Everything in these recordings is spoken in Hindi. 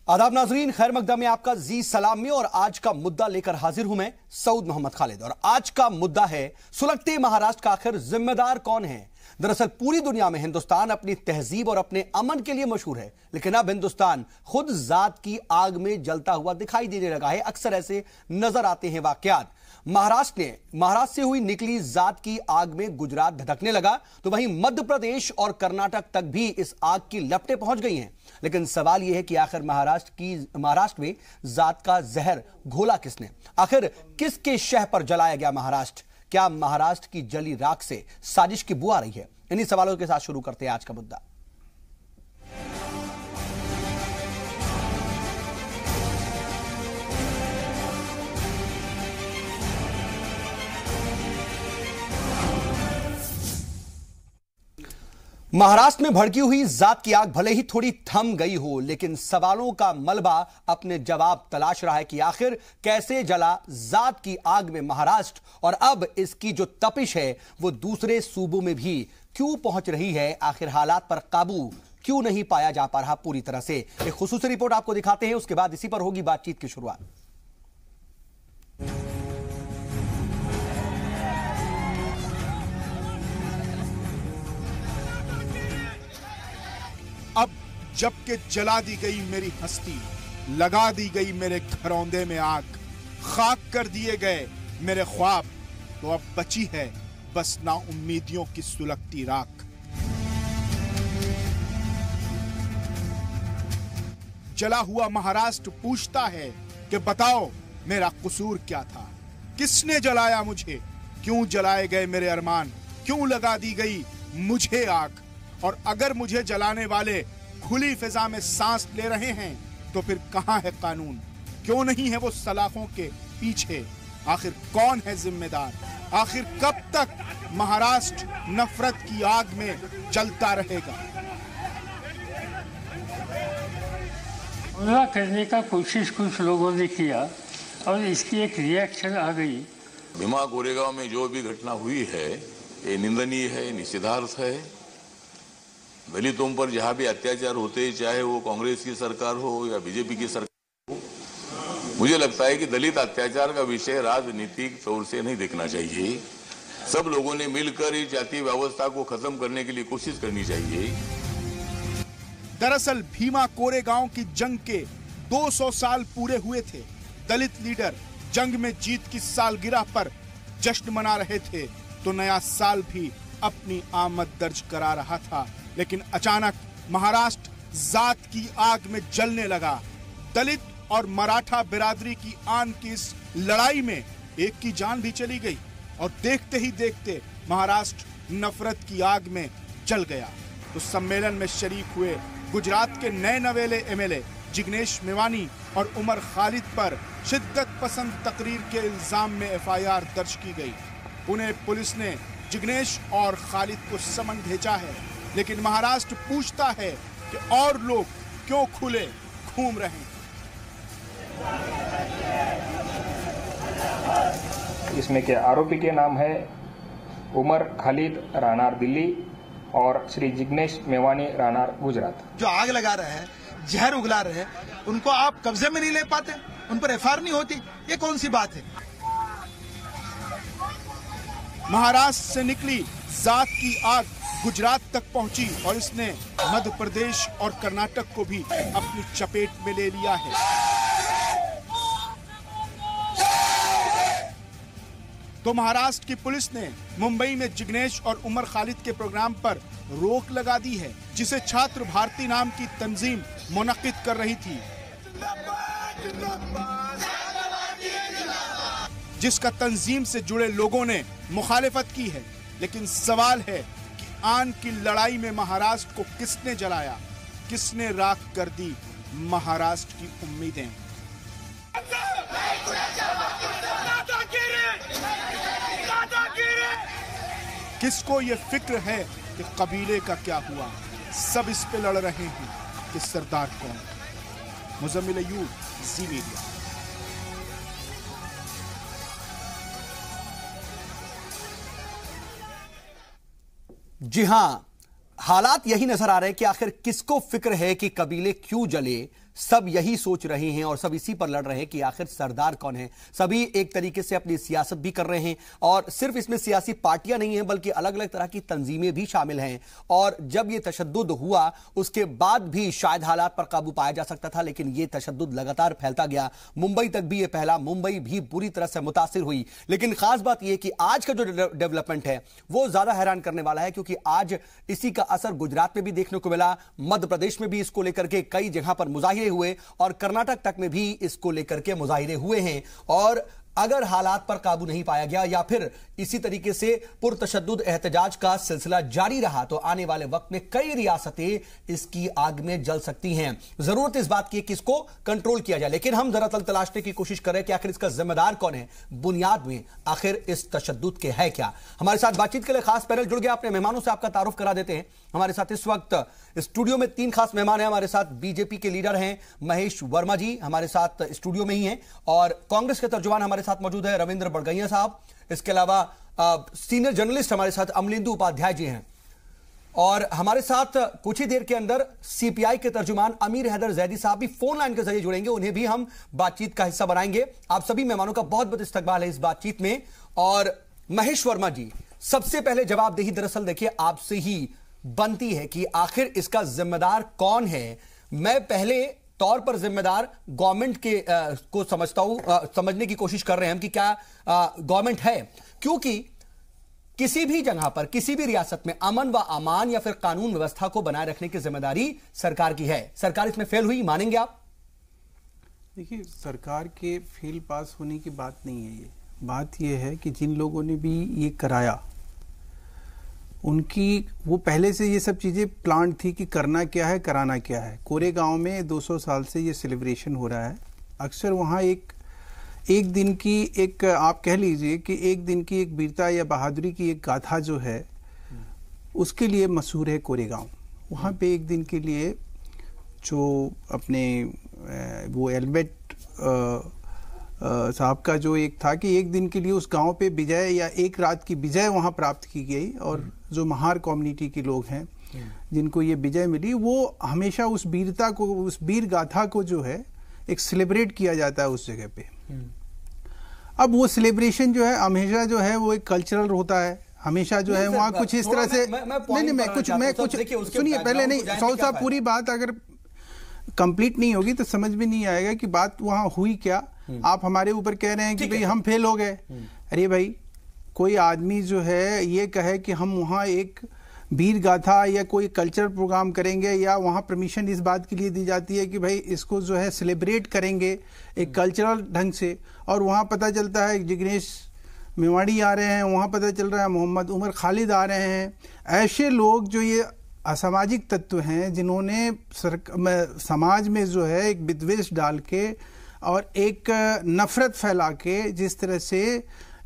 आदाब नाजरीन, खैर मकदम में आपका जी सलाम में। और आज का मुद्दा लेकर हाजिर हूं मैं सऊद मोहम्मद खालिद। और आज का मुद्दा है सुलगते महाराष्ट्र का आखिर जिम्मेदार कौन है। दरअसल पूरी दुनिया में हिंदुस्तान अपनी तहजीब और अपने अमन के लिए मशहूर है, लेकिन अब हिंदुस्तान खुद जात की आग में जलता हुआ दिखाई देने लगा है। अक्सर ऐसे नजर आते हैं वाकयात। महाराष्ट्र से हुई निकली जात की आग में गुजरात धधकने लगा, तो वहीं मध्य प्रदेश और कर्नाटक तक भी इस आग की लपटें पहुंच गई हैं। लेकिन सवाल यह है कि आखिर महाराष्ट्र में जात का जहर घोला किसने? आखिर किसके शह पर जलाया गया महाराष्ट्र? क्या महाराष्ट्र की जली राख से साजिश की बू आ रही है? इन्हीं सवालों के साथ शुरू करते हैं आज का मुद्दा। महाराष्ट्र में भड़की हुई जात की आग भले ही थोड़ी थम गई हो, लेकिन सवालों का मलबा अपने जवाब तलाश रहा है कि आखिर कैसे जला जात की आग में महाराष्ट्र, और अब इसकी जो तपिश है वो दूसरे सूबों में भी क्यों पहुंच रही है। आखिर हालात पर काबू क्यों नहीं पाया जा पा रहा पूरी तरह से? एक खुसूसी रिपोर्ट आपको दिखाते हैं, उसके बाद इसी पर होगी बातचीत की शुरुआत। अब जबकि जला दी गई मेरी हस्ती, लगा दी गई मेरे घरौंदे में आग, खाक कर दिए गए मेरे ख्वाब, तो अब बची है बस नाउम्मीदियों की सुलगती राख। जला हुआ महाराष्ट्र पूछता है कि बताओ मेरा कसूर क्या था? किसने जलाया मुझे? क्यों जलाए गए मेरे अरमान? क्यों लगा दी गई मुझे आग? और अगर मुझे जलाने वाले खुली फिजा में सांस ले रहे हैं, तो फिर कहां है कानून? क्यों नहीं है वो सलाखों के पीछे? आखिर कौन है जिम्मेदार? आखिर कब तक महाराष्ट्र नफरत की आग में जलता रहेगा? हमला करने का कोशिश कुछ लोगों ने किया और इसकी एक रिएक्शन आ गई। भीमा कोरेगांव में जो भी घटना हुई है ये निंदनीय है, निषेधार्थ है। दलितों पर जहां भी अत्याचार होते, चाहे वो कांग्रेस की सरकार हो या बीजेपी की सरकार हो, मुझे लगता है कि दलित अत्याचार का विषय राजनीतिक तौर से नहीं देखना चाहिए। सब लोगों ने मिलकर इस जाति व्यवस्था को खत्म करने के लिए कोशिश करनी चाहिए। दरअसल भीमा कोरेगांव की जंग के 200 साल पूरे हुए थे। दलित लीडर जंग में जीत की सालगिरह पर जश्न मना रहे थे, तो नया साल भी अपनी आमद दर्ज करा रहा था। लेकिन अचानक महाराष्ट्र जात की आग में जलने लगा। दलित और मराठा बिरादरी की आन की इस लड़ाई में एक की जान भी चली गई, और देखते ही देखते महाराष्ट्र नफरत की आग में जल गया। तो सम्मेलन में शरीक हुए गुजरात के नए नवेले एमएलए जिग्नेश मेवानी और उमर खालिद पर शिद्दत पसंद तकरीर के इल्जाम में एफआईआर दर्ज की गई। पुणे पुलिस ने जिग्नेश और खालिद को समन भेजा है, लेकिन महाराष्ट्र पूछता है कि और लोग क्यों खुले घूम रहे हैं? इसमें के आरोपी के नाम है उमर खालिद रानार दिल्ली और श्री जिग्नेश मेवानी रानार गुजरात। जो आग लगा रहे हैं, जहर उगला रहे हैं, उनको आप कब्जे में नहीं ले पाते, उन पर एफआईआर नहीं होती, ये कौन सी बात है? महाराष्ट्र से निकली जात की आग गुजरात तक पहुंची और इसने मध्य प्रदेश और कर्नाटक को भी अपनी चपेट में ले लिया है। तो महाराष्ट्र की पुलिस ने मुंबई में जिग्नेश और उमर खालिद के प्रोग्राम पर रोक लगा दी है, जिसे छात्र भारती नाम की तंजीम मुनक्किद कर रही थी, जिसका तंजीम से जुड़े लोगों ने मुखालिफत की है। लेकिन सवाल है कि आन की लड़ाई में महाराष्ट्र को किसने जलाया? किसने राख कर दी महाराष्ट्र की उम्मीदें? किसको ये फिक्र है कि कबीले का क्या हुआ? सब इस पे लड़ रहे हैं कि सरदार कौन? मुजम्मिल अय्यूब, जी मीडिया। जी हां, हालात यही नजर आ रहे हैं कि आखिर किसको फिक्र है कि कबीले क्यों जले, सब यही सोच रहे हैं और सब इसी पर लड़ रहे हैं कि आखिर सरदार कौन है। सभी एक तरीके से अपनी सियासत भी कर रहे हैं और सिर्फ इसमें सियासी पार्टियां नहीं हैं बल्कि अलग अलग तरह की तंजीमें भी शामिल हैं। और जब यह तशद्दुद हुआ उसके बाद भी शायद हालात पर काबू पाया जा सकता था, लेकिन यह तशद्दुद लगातार फैलता गया। मुंबई तक भी यह फैला, मुंबई भी बुरी तरह से मुतासिर हुई। लेकिन खास बात यह कि आज का जो डेवलपमेंट है वो ज्यादा हैरान करने वाला है, क्योंकि आज इसी का असर गुजरात में भी देखने को मिला, मध्य प्रदेश में भी इसको लेकर के कई जगह पर मुजाहिरे हुए और कर्नाटक तक में भी इसको लेकर के मुजाहिरे हुए हैं। और अगर हालात पर काबू नहीं पाया गया या फिर इसी तरीके से पुरतशद्दुद एहतजाज का सिलसिला जारी रहा तो आने वाले वक्त में कई रियासतें इसकी आग में जल सकती हैं। जरूरत इस बात की है कि इसको कंट्रोल किया जाए, लेकिन हम जरा तलाशने की कोशिश कर रहे हैं कि आखिर इसका जिम्मेदार कौन है, बुनियाद में आखिर इस तशद्दुद के है क्या। हमारे साथ बातचीत के लिए खास पैनल जुड़ गया। अपने मेहमानों से आपका तारुफ करा देते हैं। हमारे साथ इस वक्त स्टूडियो में 3 खास मेहमान हैं। हमारे साथ बीजेपी के लीडर हैं महेश वर्मा जी, हमारे साथ स्टूडियो में ही हैं, और कांग्रेस के तर्जुमान हमारे साथ मौजूद है रविंद्र बड़गैया साहब। इसके अलावा सीनियर जर्नलिस्ट हमारे साथ अमलिंदु उपाध्याय जी हैं, और हमारे साथ कुछ ही देर के अंदर सीपीआई के तर्जुमान अमीर हैदर जैदी साहब भी फोन लाइन के जरिए जुड़ेंगे, उन्हें भी हम बातचीत का हिस्सा बनाएंगे। आप सभी मेहमानों का बहुत बहुत इस्तकबाल है इस बातचीत में। और महेश वर्मा जी, सबसे पहले जवाबदेही दरअसल देखिए आपसे ही बनती है कि आखिर इसका जिम्मेदार कौन है। मैं पहले तौर पर जिम्मेदार गवर्नमेंट के को समझता हूं, समझने की कोशिश कर रहे हैं हम कि क्या गवर्नमेंट है, क्योंकि किसी भी जगह पर किसी भी रियासत में अमन व अमान या फिर कानून व्यवस्था को बनाए रखने की जिम्मेदारी सरकार की है। सरकार इसमें फेल हुई, मानेंगे आप? देखिए, सरकार के फेल पास होने की बात नहीं है। ये बात ये है कि जिन लोगों ने भी ये कराया उनकी वो पहले से ये सब चीज़ें प्लान थी कि करना क्या है, कराना क्या है। कोरेगांव में 200 साल से ये सेलिब्रेशन हो रहा है। अक्सर वहाँ एक दिन की एक आप कह लीजिए कि एक दिन की एक वीरता या बहादुरी की एक गाथा जो है उसके लिए मशहूर है कोरेगांव। वहाँ पे एक दिन के लिए जो अपने वो एल्बर्ट साहब का जो एक था कि एक दिन के लिए उस गांव पे विजय या एक रात की विजय वहां प्राप्त की गई, और जो महार कम्युनिटी के लोग हैं जिनको ये विजय मिली वो हमेशा उस वीरता को, उस वीर गाथा को जो है एक सेलिब्रेट किया जाता है उस जगह पे। अब वो सेलिब्रेशन जो है हमेशा जो है वो एक कल्चरल होता है, हमेशा जो है वहाँ कुछ इस तरह से मैं कुछ सुनिए पहले, नहीं सौद साहब, पूरी बात अगर कंप्लीट नहीं होगी तो समझ में नहीं आएगा कि बात वहां हुई क्या। आप हमारे ऊपर कह रहे हैं कि भाई हम फेल हो गए। अरे भाई, कोई आदमी जो है ये कहे कि हम वहां एक वीर गाथा या कोई कल्चरल प्रोग्राम करेंगे, या वहां परमिशन इस बात के लिए दी जाती है कि भाई इसको जो है सेलिब्रेट करेंगे एक कल्चरल ढंग से, और वहां पता चलता है जिग्नेश मेवाड़ी आ रहे हैं, वहां पता चल रहा है मोहम्मद उमर खालिद आ रहे हैं। ऐसे लोग जो ये असामाजिक तत्व हैं जिन्होंने समाज में जो है एक विद्वेष डाल के और एक नफरत फैला के जिस तरह से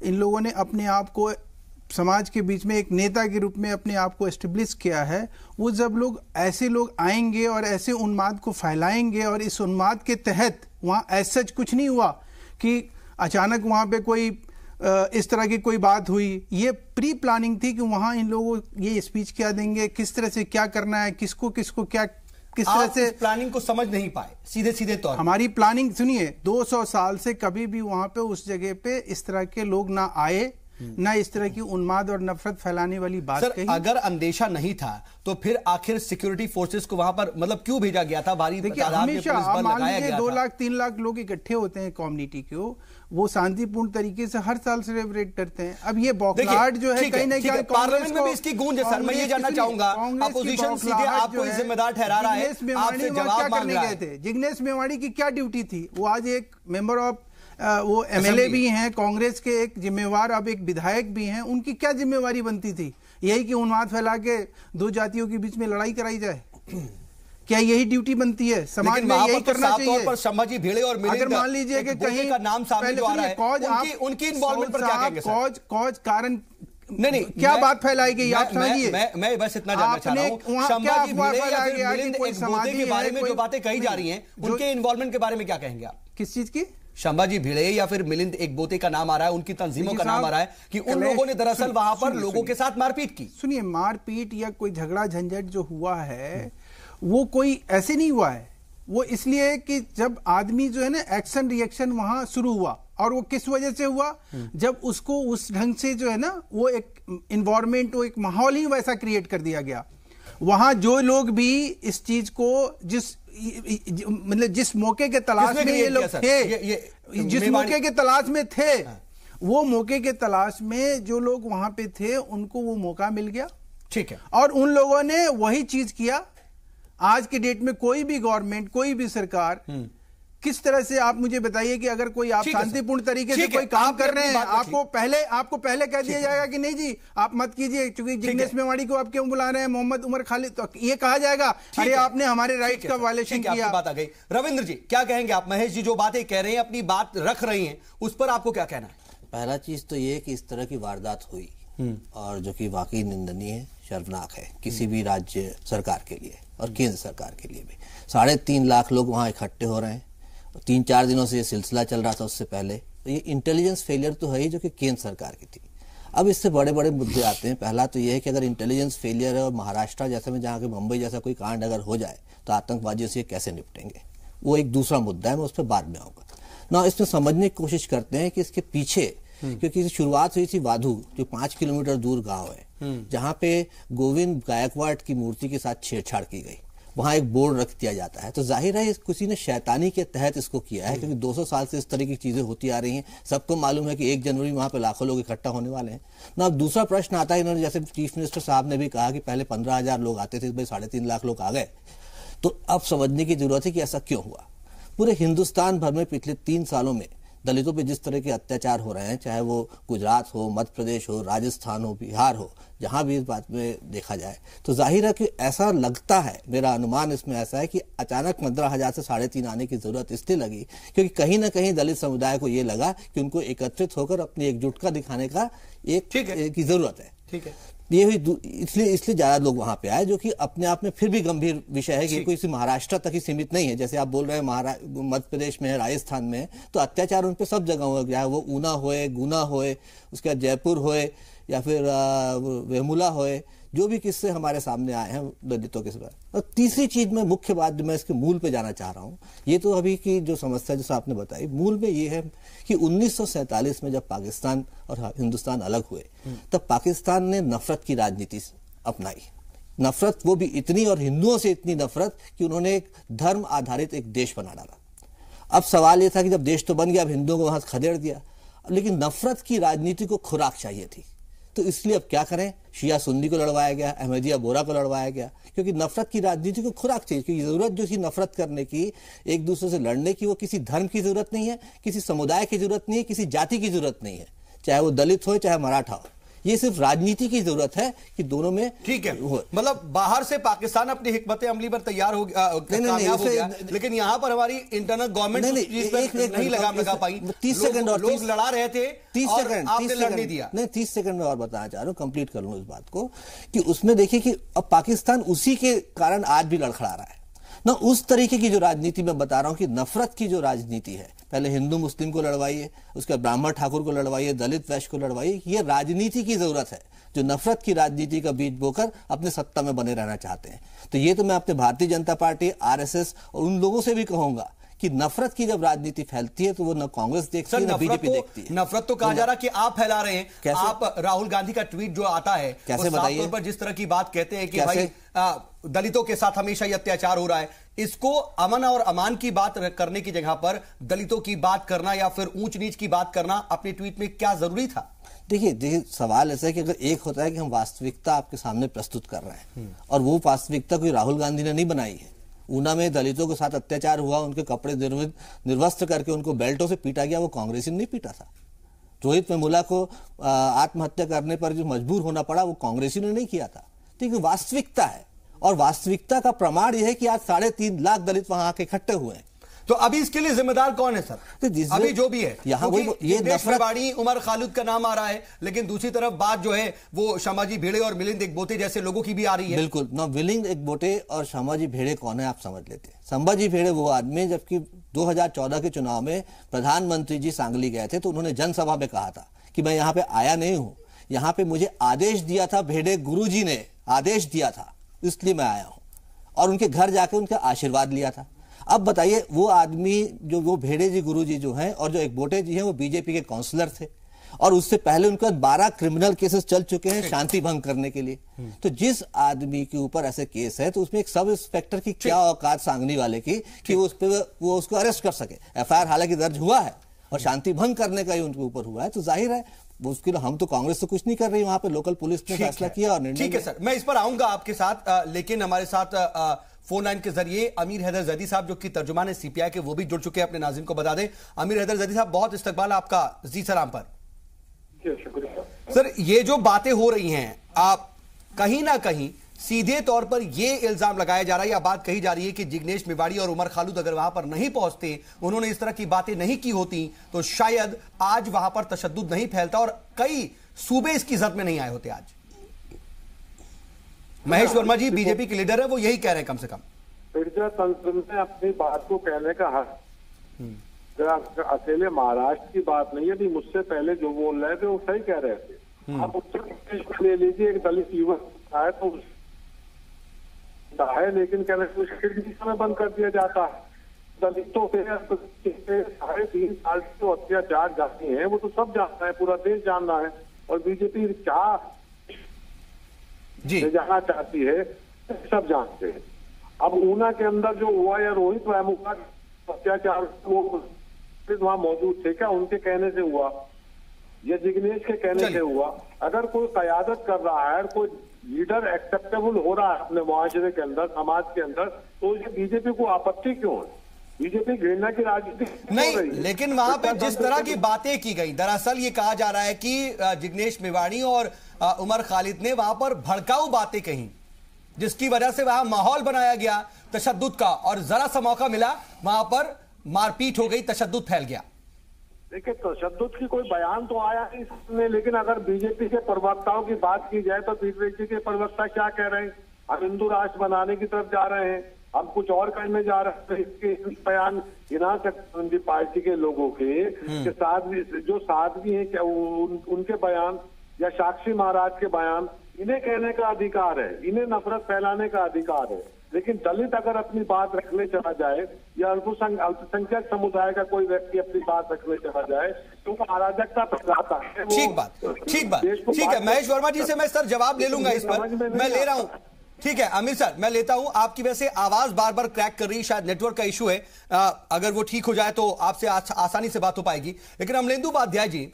इन लोगों ने अपने आप को समाज के बीच में एक नेता के रूप में अपने आप को एस्टेब्लिश किया है, वो जब लोग ऐसे लोग आएंगे और ऐसे उन्माद को फैलाएंगे, और इस उन्माद के तहत वहाँ ऐसा सच कुछ नहीं हुआ कि अचानक वहाँ पे कोई इस तरह की कोई बात हुई। ये प्री प्लानिंग थी कि वहाँ इन लोगों ये स्पीच क्या देंगे, किस तरह से क्या करना है, किसको किसको क्या, किस तरह से प्लानिंग को समझ नहीं पाए सीधे तौर। हमारी प्लानिंग सुनिए, 200 साल से कभी भी वहां पे उस जगह पे इस तरह के लोग ना आए, ना इस तरह की उन्माद और नफरत फैलाने वाली बात कही। अगर अंदेशा नहीं था तो फिर आखिर सिक्योरिटी फोर्सेस को वहां पर मतलब क्यों भेजा गया था? भारी तादाद में पुलिस बल लगाया गया था। 2 लाख 3 लाख लोग इकट्ठे होते हैं कम्युनिटी के, वो शांतिपूर्ण तरीके से हर साल सेलिब्रेट करते हैं। अब ये बौखलाहट जो है कहीं ना कहीं पार्लियामेंट में भी इसकी गूंज है। सर, मैं ये जानना चाहूंगा, अपोजिशन सीधे आपको जिम्मेदार ठहरा रहा है, आपसे जवाब मांग रहा है। जिग्नेश मेवाड़ी की क्या ड्यूटी थी? वो आज एक मेंबर ऑफ वो एमएलए भी हैं, कांग्रेस के एक जिम्मेवार, अब एक विधायक भी हैं। उनकी क्या जिम्मेवारी बनती थी? यही कि उन्माद फैला के 2 जातियों के बीच में लड़ाई कराई जाए? क्या यही ड्यूटी बनती है? समाज में यही करना चाहिए। पर संभाजी भिड़े और अगर मान लीजिए कि कहीं का नाम सामने जो आ रहा है, उनकी इन्वॉल्वमेंट पर क्या कहेंगे? कॉज कारण नहीं क्या बात फैलाई गई आप समझिए। मैं बस इतना जानना चाह रहा हूं, संभाजी भिड़े या फिर मिलिंद एकबोते के बारे में जो बातें कही जा रही हैं, उनके इन्वॉल्वमेंट के बारे में क्या कहेंगे आप? किस चीज की? संभाजी भिड़े या फिर मिलिंद एकबोते का नाम आ रहा है, उनकी तंजीमों का नाम आ रहा है कि उन लोगों ने दरअसल वहां पर लोगों के साथ मारपीट की। सुनिए, मारपीट या कोई झगड़ा झंझट जो हुआ है वो कोई ऐसे नहीं हुआ है, वो इसलिए कि जब आदमी जो है ना एक्शन रिएक्शन वहां शुरू हुआ, और वो किस वजह से हुआ, जब उसको उस ढंग से जो है ना वो एक इन्वायरमेंट, वो एक माहौल ही वैसा क्रिएट कर दिया गया। वहां जो लोग भी इस चीज को मतलब जिस मौके के तलाश में ये लोग थे, जिस मौके के तलाश में थे, वो मौके के तलाश में जो लोग वहां पे थे उनको वो मौका मिल गया। ठीक है, और उन लोगों ने वही चीज किया। आज के डेट में कोई भी गवर्नमेंट, कोई भी सरकार, किस तरह से आप मुझे बताइए कि अगर कोई आप शांतिपूर्ण तरीके से कोई काम कर रहे हैं, आपको पहले कह दिया जाएगा कि नहीं जी आप मत कीजिए, क्योंकि जिग्नेश मेवाड़ी को आप क्यों बुला रहे हैं, मोहम्मद उमर खालिद, तो ये कहा जाएगा अरे आपने हमारे राइट का वायलेशन किया। बात आ गई। रविंद्र जी क्या कहेंगे आप? महेश जी जो बातें कह रहे हैं, अपनी बात रख रही हैं, उस पर आपको क्या कहना है? पहला चीज तो ये कि इस तरह की वारदात हुई और जो कि वाकई निंदनीय है, शर्मनाक है किसी भी राज्य सरकार के लिए और केंद्र सरकार के लिए भी। 3.5 लाख लोग वहां इकट्ठे हो रहे हैं, 3-4 दिनों से ये सिलसिला चल रहा था उससे पहले। तो ये इंटेलिजेंस फेलियर तो है ही, जो कि केंद्र सरकार की थी। अब इससे बड़े बड़े मुद्दे आते हैं। पहला तो ये है कि अगर इंटेलिजेंस फेलियर है और महाराष्ट्र जैसे में, जहाँ के मुंबई जैसा कोई कांड अगर हो जाए तो आतंकवादियों से कैसे निपटेंगे, वो एक दूसरा मुद्दा है, मैं उस पर बाद में आऊंगा ना। इसमें समझने की कोशिश करते हैं कि इसके पीछे, क्योंकि शुरुआत हुई थी वाधू, जो 5 किलोमीटर दूर गांव है, जहां पे गोविंद गायकवाड़ की मूर्ति के साथ छेड़छाड़ की गई। वहां एक बोर्ड रख दिया जाता है, तो जाहिर है किसी ने शैतानी के तहत इसको किया है, क्योंकि 200 साल से इस तरह की चीजें होती आ रही हैं। सबको मालूम है कि 1 जनवरी वहां पे लाखों लोग इकट्ठा होने वाले हैं ना। अब दूसरा प्रश्न आता है, इन्होंने जैसे चीफ मिनिस्टर साहब ने भी कहा कि पहले 15,000 लोग आते थे, भाई 3.5 लाख लोग आ गए। तो अब समझने की जरूरत है कि ऐसा क्यों हुआ। पूरे हिंदुस्तान भर में पिछले 3 सालों में दलितों पे जिस तरह के अत्याचार हो रहे हैं, चाहे वो गुजरात हो, मध्य प्रदेश हो, राजस्थान हो, बिहार हो, जहां भी इस बात में देखा जाए, तो जाहिर है कि ऐसा लगता है, मेरा अनुमान इसमें ऐसा है कि अचानक 15,000 से 3.5 आने की जरूरत इसलिए लगी क्योंकि कहीं ना कहीं दलित समुदाय को ये लगा कि उनको एकत्रित होकर अपनी एकजुटता दिखाने का की जरूरत है। ठीक है, ये हुई, इसलिए ज्यादा लोग वहां पे आए, जो कि अपने आप में फिर भी गंभीर विषय है कि कोई सिर्फ महाराष्ट्र तक ही सीमित नहीं है। जैसे आप बोल रहे हैं मध्य प्रदेश में है, राजस्थान में है, तो अत्याचार उन पे सब जगह हुआ, चाहे वो ऊना होए, गुना होए, उसके बाद जयपुर होए या फिर वेमुला होए, जो भी किस्से हमारे सामने आए हैं दलितों के साथ। और तीसरी चीज में, मुख्य बात जो मैं इसके मूल पे जाना चाह रहा हूँ, ये तो अभी की जो समस्या जैसे आपने बताई, मूल में ये है कि 1947 में जब पाकिस्तान और हिंदुस्तान अलग हुए, तब पाकिस्तान ने नफरत की राजनीति अपनाई। नफरत वो भी इतनी, और हिंदुओं से इतनी नफरत कि उन्होंने एक धर्म आधारित एक देश बना डाला। अब सवाल ये था कि जब देश तो बन गया, अब हिंदुओं को वहां खदेड़ दिया, लेकिन नफरत की राजनीति को खुराक चाहिए थी। तो इसलिए अब क्या करें, शिया सुन्नी को लड़वाया गया, अहमदिया बोरा को लड़वाया गया, क्योंकि नफरत की राजनीति को खुराक चाहिए। क्योंकि जरूरत जो थी नफरत करने की, एक दूसरे से लड़ने की, वो किसी धर्म की जरूरत नहीं है, किसी समुदाय की जरूरत नहीं है, किसी जाति की जरूरत नहीं है, चाहे वो दलित हो चाहे मराठा हो। ये सिर्फ राजनीति की जरूरत है कि दोनों में, ठीक है, मतलब बाहर से पाकिस्तान अपनी हिकमत अमली पर तैयार हो गया, लेकिन यहाँ पर हमारी इंटरनल गवर्नमेंट नहीं लगा पाई। 30 सेकंड और लोग लड़ा रहे थे, 30 सेकंड आपने लड़ने दिया। नहीं, 30 सेकंड में और बताना चाह रहा हूँ, कंप्लीट कर लूँ इस बात को, कि उसमें देखिए कि अब पाकिस्तान उसी के कारण आज भी लड़खड़ा रहा है ना। उस तरीके की जो राजनीति मैं बता रहा हूं कि नफरत की जो राजनीति है, पहले हिंदू मुस्लिम को लड़वाइए, उसके बाद ब्राह्मण ठाकुर को लड़वाइए, दलित वैश्य को लड़वाइए, ये राजनीति की जरूरत है, जो नफरत की राजनीति का बीज बोकर अपने सत्ता में बने रहना चाहते हैं। तो ये तो मैं अपने भारतीय जनता पार्टी, आरएसएस और उन लोगों से भी कहूंगा कि नफरत की जब राजनीति फैलती है तो वो न कांग्रेस देखती है न बीजेपी देखती है। नफरत तो कहा जा रहा है कि आप फैला रहे हैं। आप राहुल गांधी का ट्वीट जो आता है, कैसे बताइए, पर जिस तरह की बात कहते हैं कि भाई दलितों के साथ हमेशा ये अत्याचार हो रहा है, इसको अमन और अमान की बात करने की जगह पर दलितों की बात करना या फिर ऊंच नीच की बात करना अपने ट्वीट में क्या जरूरी था? देखिए सवाल ऐसा है कि अगर एक होता है कि हम वास्तविकता आपके सामने प्रस्तुत कर रहे हैं, और वो वास्तविकता कोई राहुल गांधी ने नहीं बनाई है। ऊना में दलितों के साथ अत्याचार हुआ, उनके कपड़े निर्वस्त्र करके उनको बेल्टों से पीटा गया, वो कांग्रेसी ने नहीं पीटा था। रोहित वेमुला को आत्महत्या करने पर जो मजबूर होना पड़ा, वो कांग्रेसी ने नहीं किया था। ठीक है, वास्तविकता है, और वास्तविकता का प्रमाण यह है कि आज 3.5 लाख दलित वहां आके इकट्ठे हुए हैं। तो अभी इसके लिए जिम्मेदार कौन है सर? तो अभी जो भी है यहाँ ये नफरत, उमर खालिद का नाम आ रहा है, लेकिन दूसरी तरफ बात जो है वो शमाजी भेड़े और मिलिंद एकबोटे जैसे लोगों की भी आ रही है। बिल्कुल, मिलिंद एकबोटे और शमाजी भेड़े कौन है आप समझ लेते हैं। शंभाजी भेड़े वो आदमी, जबकि 2014 के चुनाव में प्रधानमंत्री जी सांगली गए थे, तो उन्होंने जनसभा में कहा था कि मैं यहाँ पे आया नहीं हूं, यहाँ पे मुझे आदेश दिया था, भेड़े गुरुजी ने आदेश दिया था, इसलिए मैं आया हूं, और उनके घर जाके उनका आशीर्वाद लिया था। अब बताइए, वो आदमी जो वो भेड़े जी गुरुजी जो हैं और जो एक बोटे जी हैं वो बीजेपी के काउंसलर थे, और उससे पहले उनके 12 क्रिमिनल केसेस चल चुके हैं शांति भंग करने के लिए। तो जिस आदमी के ऊपर ऐसे केस है तो उसमें एक सब इंस्पेक्टर की क्या औकात सांगनी वाले की कि वो उसको अरेस्ट कर सके। एफआईआर हालांकि दर्ज हुआ है और शांति भंग करने का ही उनके ऊपर हुआ है, तो जाहिर है उसके लिए हम तो कांग्रेस से कुछ नहीं कर रही, वहां पे लोकल पुलिस ने फैसला किया और निर्णय। ठीक है सर, मैं इस पर आऊंगा आपके साथ, लेकिन हमारे साथ फोन लाइन के जरिए अमीर हैदर जैदी साहब जो कि तर्जुमान है सीपीआई के, वो भी जुड़ चुके हैं। अपने नाज़रीन को बता दें, अमीर हैदर जैदी साहब बहुत इस्तकबाल आपका जी सलाम पर। सर, ये जो बातें हो रही हैं, आप कहीं ना कहीं सीधे तौर पर यह इल्जाम लगाया जा रहा है या बात कही जा रही है कि जिग्नेश मेवाड़ी और उमर खालिद अगर वहां पर नहीं पहुंचते, उन्होंने इस तरह की बातें नहीं की होती, तो शायद आज वहां पर तशद्दुद नहीं फैलता और कई सूबे इसकी जद में नहीं आए होते। आज महेश वर्मा जी बीजेपी के लीडर है, वो यही कह रहे हैं कम से कम। फिर तंत्र में अपनी बात को कहने का हक, अकेले महाराष्ट्र की बात नहीं है। अभी मुझसे पहले जो बोल रहे थे वो सही कह रहे थे। आप उत्तर प्रदेश को ले लीजिए, एक दलित युवक है तो है, लेकिन कह रहे खिड़की समय बंद कर दिया जाता है। दलितों पे 3.5 साल जो अत्याचार जाती है वो तो सब जानना है, पूरा देश जानना है। और बीजेपी क्या जाना चाहती है सब जानते हैं। अब ऊना के अंदर जो हुआ या रोहित वैमू का अत्याचार, वो वहां मौजूद थे क्या? उनके कहने से हुआ या जिग्नेश के कहने से हुआ? अगर कोई कयादत कर रहा है, कोई लीडर एक्सेप्टेबल हो रहा है अपने मुआशरे के अंदर, समाज के अंदर, तो ये बीजेपी को आपत्ति क्यों है? बीजेपी घृणा की राजनीति नहीं, लेकिन वहां पे जिस तरह की बातें की गई, दरअसल ये कहा जा रहा है कि जिग्नेश मेवाड़ी और उमर खालिद ने वहां पर भड़काऊ बातें कही, जिसकी वजह से वहां माहौल बनाया गया तशद्दुद का, और जरा सा मौका मिला वहां पर मारपीट हो गई, तशद्दुद फैल गया। देखिए, तशद्दुद की कोई बयान तो आया नहीं सामने, लेकिन अगर बीजेपी के प्रवक्ताओं की बात की जाए तो बीजेपी के प्रवक्ता क्या कह रहे हैं? हम हिंदू राष्ट्र बनाने की तरफ जा रहे हैं, हम कुछ और करने जा रहे हैं। इसके बयान गिना सकते उनकी पार्टी के लोगों के साथ भी जो सादगी है, क्या उनके बयान या साक्षी महाराज के बयान, इन्हें कहने का अधिकार है, इन्हें नफरत फैलाने का अधिकार है। लेकिन दलित अगर अपनी बात रखने चला जाए या अल्पसंख्यक समुदाय का कोई व्यक्ति अपनी बात रखने चला जाए तो वो अराजकता फैलाता है। ठीक बात, ठीक है। महेश वर्मा जी से मैं सर जवाब ले लूंगा इस पर, मैं ले रहा हूं। ठीक है अमित सर, मैं लेता हूं आपकी। वैसे आवाज बार बार क्रैक कर रही है, शायद नेटवर्क का इशू है, अगर वो ठीक हो जाए तो आपसे आसानी से बात हो पाएगी। लेकिन अमलेंदु उपाध्याय जी,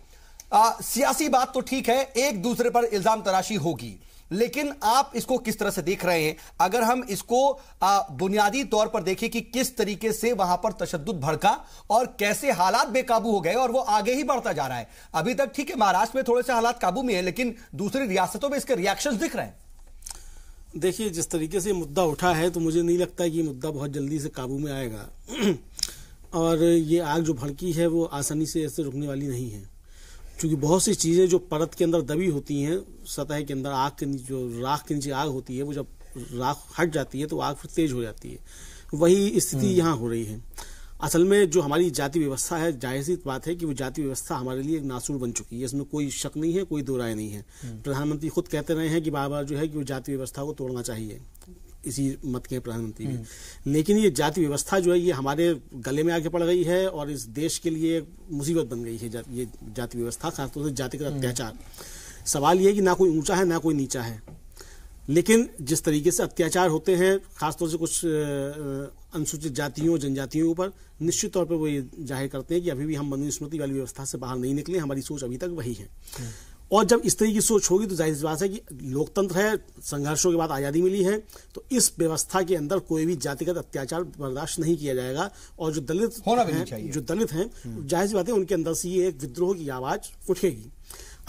सियासी बात तो ठीक है, एक दूसरे पर इल्जाम तराशी होगी, लेकिन आप इसको किस तरह से देख रहे हैं? अगर हम इसको बुनियादी तौर पर देखें कि किस तरीके से वहां पर तशद्दुद भड़का और कैसे हालात बेकाबू हो गए और वो आगे ही बढ़ता जा रहा है। अभी तक ठीक है महाराष्ट्र में थोड़े से हालात काबू में है, लेकिन दूसरी रियासतों में इसके रिएक्शंस दिख रहे हैं। देखिए, जिस तरीके से मुद्दा उठा है तो मुझे नहीं लगता कि ये मुद्दा बहुत जल्दी से काबू में आएगा और ये आग जो भड़की है वो आसानी से ऐसे रुकने वाली नहीं है, क्योंकि बहुत सी चीज़ें जो परत के अंदर दबी होती हैं, सतह के अंदर आग के नीचे, जो राख के नीचे आग होती है, वो जब राख हट जाती है तो आग फिर तेज हो जाती है। वही स्थिति यहाँ हो रही है। असल में जो हमारी जाति व्यवस्था है, जाहिर सी बात है कि वो जाति व्यवस्था हमारे लिए एक नासूर बन चुकी है, इसमें कोई शक नहीं है, कोई दो राय नहीं है। प्रधानमंत्री खुद कहते रहे हैं कि बार बार जो है कि वो जाति व्यवस्था को तोड़ना चाहिए, इसी मत के प्रधानमंत्री भी। लेकिन ये जाति व्यवस्था जो है ये हमारे गले में आके पड़ गई है और इस देश के लिए मुसीबत बन गई है ये जाति व्यवस्था, खासतौर से जातिगत अत्याचार। सवाल ये है कि ना कोई ऊंचा है ना कोई नीचा है, लेकिन जिस तरीके से अत्याचार होते हैं खासतौर से कुछ अनुसूचित जातियों जनजातियों पर, निश्चित तौर पर वो ये जाहिर करते हैं कि अभी भी हम मनुस्मृति वाली व्यवस्था से बाहर नहीं निकले, हमारी सोच अभी तक वही है। और जब इस तरह की सोच होगी तो जाहिर सी बात है कि लोकतंत्र है, संघर्षों के बाद आज़ादी मिली है, तो इस व्यवस्था के अंदर कोई भी जातिगत अत्याचार बर्दाश्त नहीं किया जाएगा। और जो दलित हैं जाहिर सी बात है उनके अंदर से ये एक विद्रोह की आवाज़ उठेगी।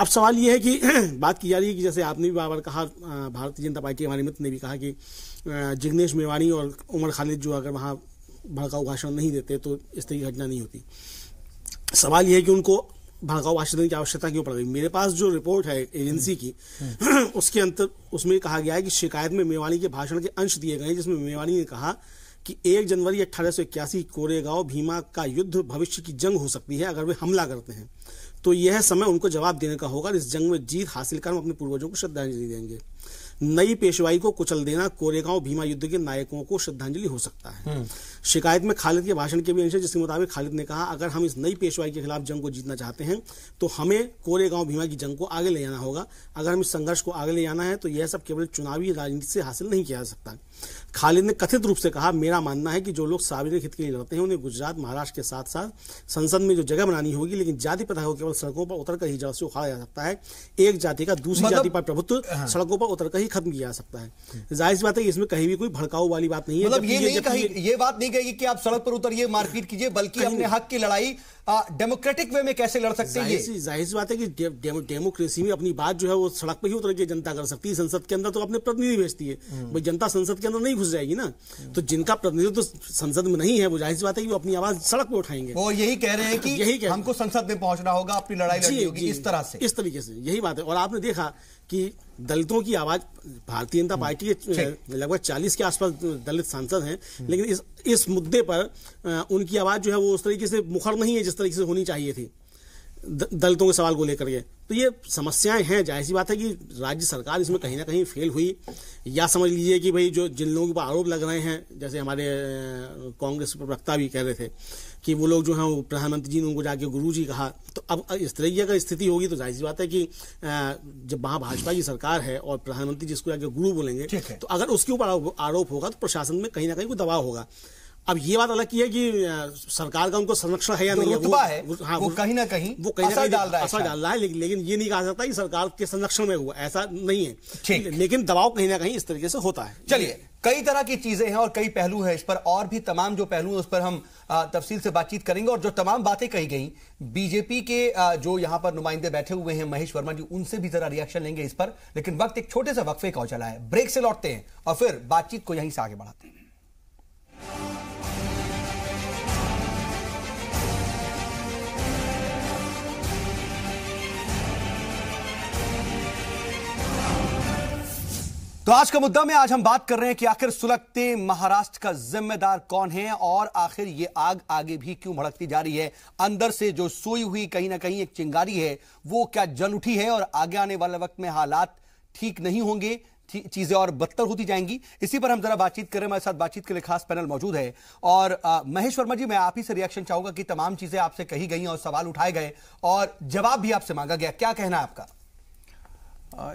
अब सवाल ये है कि बात की जा रही है कि जैसे आपने भी बार बार कहा, भारतीय जनता पार्टी हमारे मित्र ने भी कहा कि जिग्नेश मेवाड़ी और उमर खालिद जो अगर वहाँ भड़काऊ भाषण नहीं देते तो इस तरह की घटना नहीं होती। सवाल ये है कि उनको भड़काऊ भाषण देने की आवश्यकता क्यों पड़ गई? मेरे पास जो रिपोर्ट है एजेंसी की उसके अंतर उसमें कहा गया है कि शिकायत में मेवाड़ी के भाषण के अंश दिए गए, जिसमें मेवाड़ी ने कहा कि 1 जनवरी 1881 कोरेगांव भीमा का युद्ध भविष्य की जंग हो सकती है अगर वे हमला करते हैं, तो यह समय उनको जवाब देने का होगा। इस जंग में जीत हासिल कर हम अपने पूर्वजों को श्रद्धांजलि देंगे। नई पेशवाई को कुचल देना कोरेगांव भीमा युद्ध के नायकों को श्रद्धांजलि हो सकता है। शिकायत में खालिद के भाषण के भी अंश है, जिसके मुताबिक खालिद ने कहा, अगर हम इस नई पेशवाई के खिलाफ जंग को जीतना चाहते हैं तो हमें कोरेगांव भीमा की जंग को आगे ले जाना होगा। अगर हम इस संघर्ष को आगे ले जाना है तो यह सब केवल चुनावी राजनीति से हासिल नहीं किया जा सकता। खालिद ने कथित रूप से कहा, मेरा मानना है कि जो लोग सार्वजनिक हित के लिए लड़ते हैं उन्हें गुजरात, महाराष्ट्र के साथ साथ संसद में जो जगह बनानी होगी, लेकिन जाति प्रथा को केवल सड़कों पर उतरकर ही जड़ से उखाड़ा जा सकता है। एक जाति का दूसरी जाति पर प्रभुत्व सड़कों पर उतरकर ही खत्म किया जा सकता है। जाहिर सी बात है, इसमें कहीं भी कोई भड़काऊ वाली बात नहीं है। मतलब ये बात नहीं कहेगी कि आप सड़क पर उतरिए, मारपीट कीजिए, बल्कि अपने हक की लड़ाई डेमोक्रेटिक वे में कैसे लड़ सकते हैं। जाहिर सी बात है कि डेमोक्रेसी में अपनी बात जो है वो सड़क पर ही उतर के जनता कर सकती है। संसद के अंदर तो अपने प्रतिनिधि भेजती है, भाई जनता संसद के अंदर नहीं घुस जाएगी ना। तो जिनका प्रतिनिधित्व तो संसद में नहीं है, वो जाहिर सी बात है कि वो अपनी आवाज सड़क पर उठाएंगे। वो यही कह रहे हैं कि हमको संसद में पहुंचना होगा, अपनी लड़ाई लड़नी होगी, इस तरह से, इस तरीके से यही बात है। और आपने देखा कि दलितों की आवाज, भारतीय जनता पार्टी के लगभग 40 के आसपास दलित सांसद हैं, लेकिन इस मुद्दे पर उनकी आवाज जो है वो उस तरीके से मुखर नहीं है जिस तरीके से होनी चाहिए थी दलितों के सवाल को लेकर के। तो ये समस्याएं हैं। जाहिर सी बात है कि राज्य सरकार इसमें कहीं ना कहीं फेल हुई, या समझ लीजिए कि भाई जो जिन लोगों पर आरोप लग रहे हैं, जैसे हमारे कांग्रेस प्रवक्ता भी कह रहे थे कि वो लोग जो हैं प्रधानमंत्री जी ने उनको जाके गुरु जी कहा, तो अब इस तरीके का स्थिति होगी तो जाहिर सी बात है कि जब वहाँ भाजपा की सरकार है और प्रधानमंत्री जिसको जाके गुरु बोलेंगे, तो अगर उसके ऊपर आरोप होगा तो प्रशासन में कहीं ना कहीं कोई दबाव होगा। अब ये बात अलग की है कि सरकार का उनको संरक्षण है या नहीं है, वो कहीं ना कहीं असर डाल रहा है, लेकिन ये नहीं कहा सकता कि सरकार के संरक्षण में हुआ, ऐसा नहीं है। लेकिन दबाव कहीं ना कहीं इस तरीके से होता है। चलिए, कई तरह की चीजें हैं और कई पहलू हैं इस पर, और भी तमाम जो पहलू हैं उस पर हम तफसील से बातचीत करेंगे। और जो तमाम बातें कही गई बीजेपी के जो यहां पर नुमाइंदे बैठे हुए हैं महेश वर्मा जी, उनसे भी जरा रिएक्शन लेंगे इस पर। लेकिन वक्त एक छोटे से वक्फे का चला है, ब्रेक से लौटते हैं और फिर बातचीत को यहीं से आगे बढ़ाते हैं। तो आज का मुद्दा में आज हम बात कर रहे हैं कि आखिर सुलगते महाराष्ट्र का जिम्मेदार कौन है और आखिर ये आग आगे भी क्यों भड़कती जा रही है। अंदर से जो सोई हुई कहीं ना कहीं एक चिंगारी है वो क्या जल उठी है और आगे आने वाले वक्त में हालात ठीक नहीं होंगे, चीजें और बदतर होती जाएंगी। इसी पर हम जरा बातचीत करें। हमारे साथ बातचीत के लिए खास पैनल मौजूद है और महेश वर्मा जी, मैं आप ही से रिएक्शन चाहूंगा कि तमाम चीजें आपसे कही गई और सवाल उठाए गए और जवाब भी आपसे मांगा गया, क्या कहना है आपका?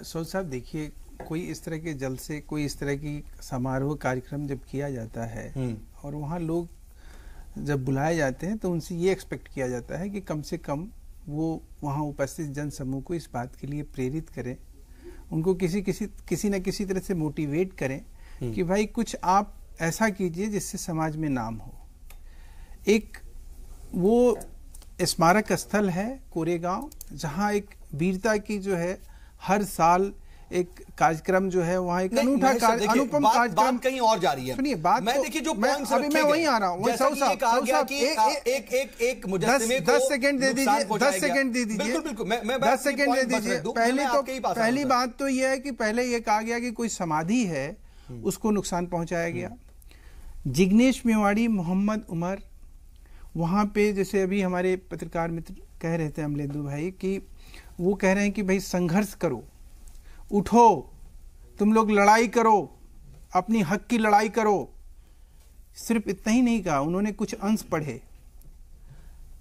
सोच साहब, देखिए, कोई इस तरह के जल से कोई इस तरह की समारोह कार्यक्रम जब किया जाता है और वहाँ लोग जब बुलाए जाते हैं तो उनसे ये एक्सपेक्ट किया जाता है कि कम से कम वो वहाँ उपस्थित जन समूह को इस बात के लिए प्रेरित करें, उनको किसी न किसी तरह से मोटिवेट करें कि भाई कुछ आप ऐसा कीजिए जिससे समाज में नाम हो। एक वो स्मारक स्थल है कोरेगांव, जहाँ एक वीरता की जो है हर साल एक कार्यक्रम जो है वहाँ एक अनूठा अनुपम कार्यक्रम कहीं और जा रही है। सुनिए बात, मैं देखिए जो पॉइंट्स अभी मैं वहीं आ रहा हूँ। दस सेकंड दे दीजिए, 10 सेकंड दे दीजिए, 10 सेकंड दे दीजिए। पहली बात तो यह है कि पहले ये कहा गया कि कोई समाधि है उसको नुकसान पहुंचाया गया। जिग्नेश मेवाड़ी, मोहम्मद उमर, वहां पे जैसे अभी हमारे पत्रकार मित्र कह रहे थे अमलेंदु भाई कि वो कह रहे हैं कि भाई संघर्ष करो, उठो, तुम लोग लड़ाई करो, अपनी हक की लड़ाई करो। सिर्फ इतना ही नहीं कहा, उन्होंने कुछ अंश पढ़े,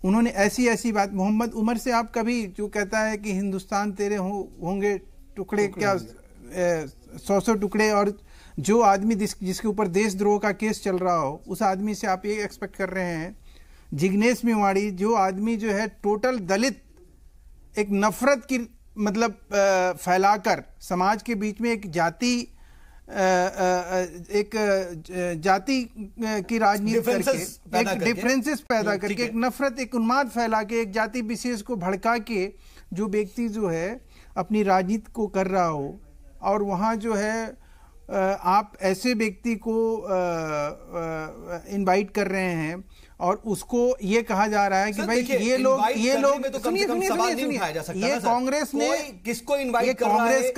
उन्होंने ऐसी बात। मोहम्मद उमर से आप कभी जो कहता है कि हिंदुस्तान तेरे होंगे टुकड़े क्या 100 टुकड़े, और जो आदमी जिसके ऊपर देशद्रोह का केस चल रहा हो उस आदमी से आप ये एक्सपेक्ट कर रहे हैं। जिग्नेश मेवाड़ी जो आदमी जो है टोटल दलित, एक नफरत की मतलब फैलाकर समाज के बीच में एक जाति की राजनीति करके, एक डिफरेंसेस पैदा करके, एक नफरत, एक उन्माद फैला के, एक जाति विशेष को भड़का के जो व्यक्ति जो है अपनी राजनीति को कर रहा हो, और वहाँ जो है आप ऐसे व्यक्ति को इनवाइट कर रहे हैं और उसको ये कहा जा रहा है कि भाई ये लोग सुनिए, ये कांग्रेस ने किसको इनवाइट कर रहा है?